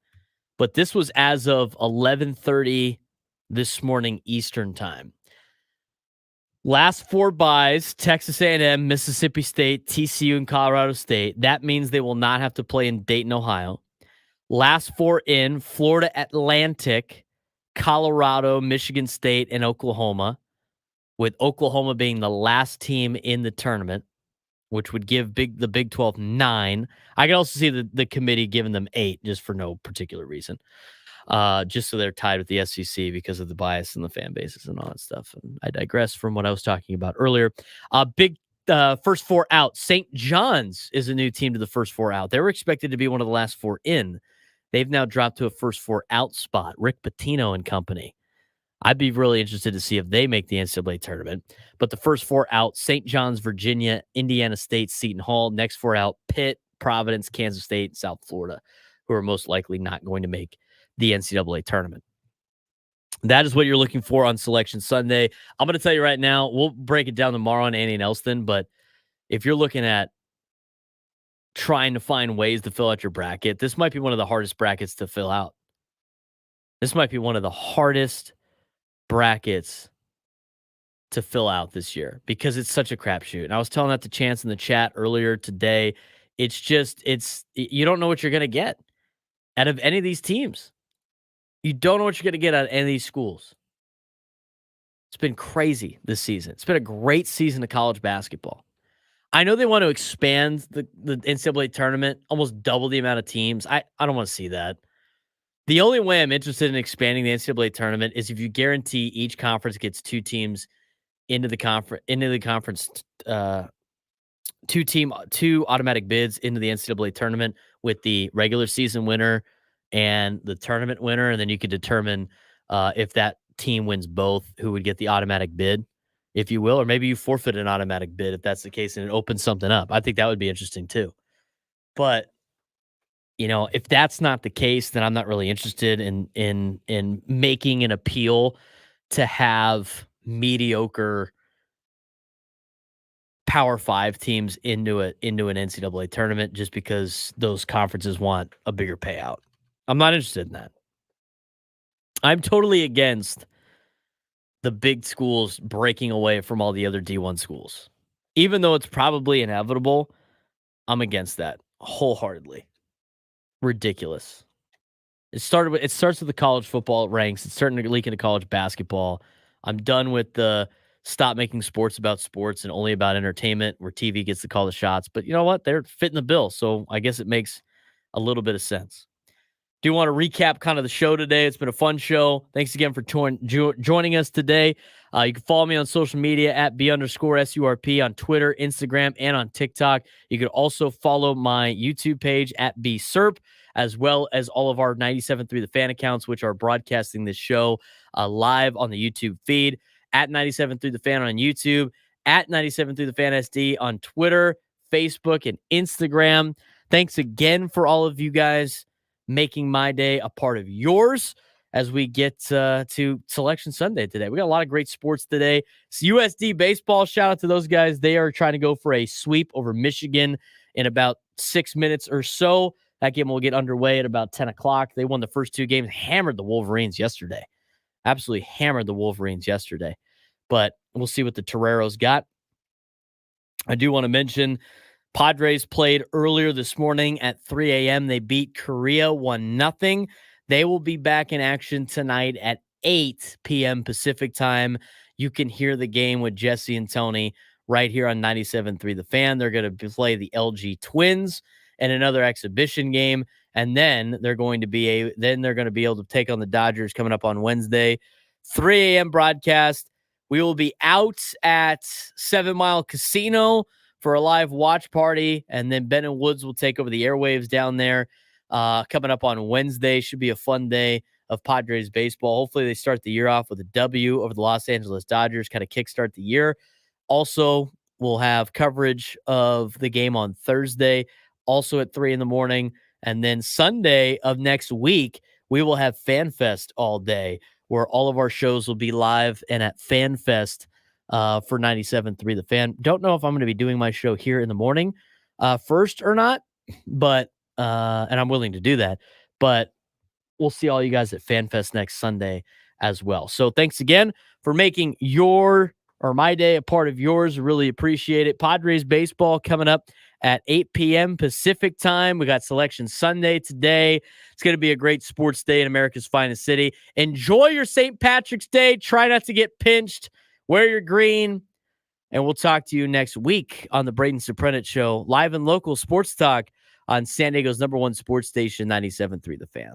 But this was as of 11:30 this morning Eastern time. Last four byes, Texas A&M, Mississippi State, TCU, and Colorado State. That means they will not have to play in Dayton, Ohio. Last four in, Florida Atlantic, Colorado, Michigan State, and Oklahoma, with Oklahoma being the last team in the tournament, which would give the Big 12 9. I could also see the committee giving them 8 just for no particular reason. Just so they're tied with the SEC because of the bias in the fan bases and all that stuff. And I digress from what I was talking about earlier. Big first four out. St. John's is a new team to the first four out. They were expected to be one of the last four in. They've now dropped to a first four out spot. Rick Pitino and company. I'd be really interested to see if they make the NCAA tournament. But the first four out, St. John's, Virginia, Indiana State, Seton Hall. Next four out, Pitt, Providence, Kansas State, South Florida, who are most likely not going to make the NCAA tournament. That is what you're looking for on Selection Sunday. I'm going to tell you right now, we'll break it down tomorrow on Andy and Elston, but if you're looking at trying to find ways to fill out your bracket, this might be one of the hardest brackets to fill out. This might be one of the hardest brackets to fill out this year because it's such a crapshoot. And I was telling that to Chance in the chat earlier today. You don't know what you're going to get out of any of these teams. You don't know what you're going to get out of any of these schools. It's been crazy this season. It's been a great season of college basketball. I know they want to expand the NCAA tournament, almost double the amount of teams. I don't want to see that. The only way I'm interested in expanding the NCAA tournament is if you guarantee each conference gets two teams into the conference, two automatic bids into the NCAA tournament with the regular season winner and the tournament winner, and then you could determine if that team wins both, who would get the automatic bid, if you will, or maybe you forfeit an automatic bid if that's the case, and it opens something up. I think that would be interesting too. But if that's not the case, then I'm not really interested in making an appeal to have mediocre Power 5 teams into an NCAA tournament just because those conferences want a bigger payout. I'm not interested in that. I'm totally against the big schools breaking away from all the other D1 schools. Even though it's probably inevitable, I'm against that wholeheartedly. Ridiculous. It starts with the college football ranks. It's starting to leak into college basketball. I'm done with the stop making sports about sports and only about entertainment where TV gets to call the shots. But you know what? They're fitting the bill. So I guess it makes a little bit of sense. Do you want to recap kind of the show today? It's been a fun show. Thanks again for joining us today. You can follow me on social media at B_SURP on Twitter, Instagram, and on TikTok. You can also follow my YouTube page at BSurp, as well as all of our 97.3 The Fan accounts, which are broadcasting this show live on the YouTube feed, at 97.3 The Fan on YouTube, at 97.3 The Fan SD on Twitter, Facebook, and Instagram. Thanks again for all of you guys making my day a part of yours as we get to Selection Sunday today. We got a lot of great sports today. It's USD baseball. Shout out to those guys. They are trying to go for a sweep over Michigan in about 6 minutes or so. That game will get underway at about 10 o'clock. They won the first two games, hammered the Wolverines yesterday. Absolutely hammered the Wolverines yesterday. But we'll see what the Toreros got. I do want to mention Padres played earlier this morning at 3 a.m. They beat Korea 1-0. They will be back in action tonight at 8 p.m. Pacific time. You can hear the game with Jesse and Tony right here on 97.3 The Fan. They're going to play the LG Twins in another exhibition game, and then they're going to be able to take on the Dodgers coming up on Wednesday. 3 a.m. broadcast. We will be out at 7 Mile Casino for a live watch party. And then Ben and Woods will take over the airwaves down there. Coming up on Wednesday. Should be a fun day of Padres baseball. Hopefully they start the year off with a W over the Los Angeles Dodgers, kind of kickstart the year. Also, we'll have coverage of the game on Thursday, also at 3 a.m. And then Sunday of next week, we will have FanFest all day, where all of our shows will be live and at FanFest for 97.3 The Fan. Don't know if I'm going to be doing my show here in the morning first or not, but and I'm willing to do that. But we'll see all you guys at FanFest next Sunday as well. So thanks again for making my day a part of yours. Really appreciate it. Padres baseball coming up at 8 p.m. Pacific time. We got Selection Sunday today. It's going to be a great sports day in America's finest city. Enjoy your St. Patrick's Day. Try not to get pinched. Wear your green. And we'll talk to you next week on the Braden Surprenant Show, live and local sports talk on San Diego's #1 sports station, 97.3 The Fan.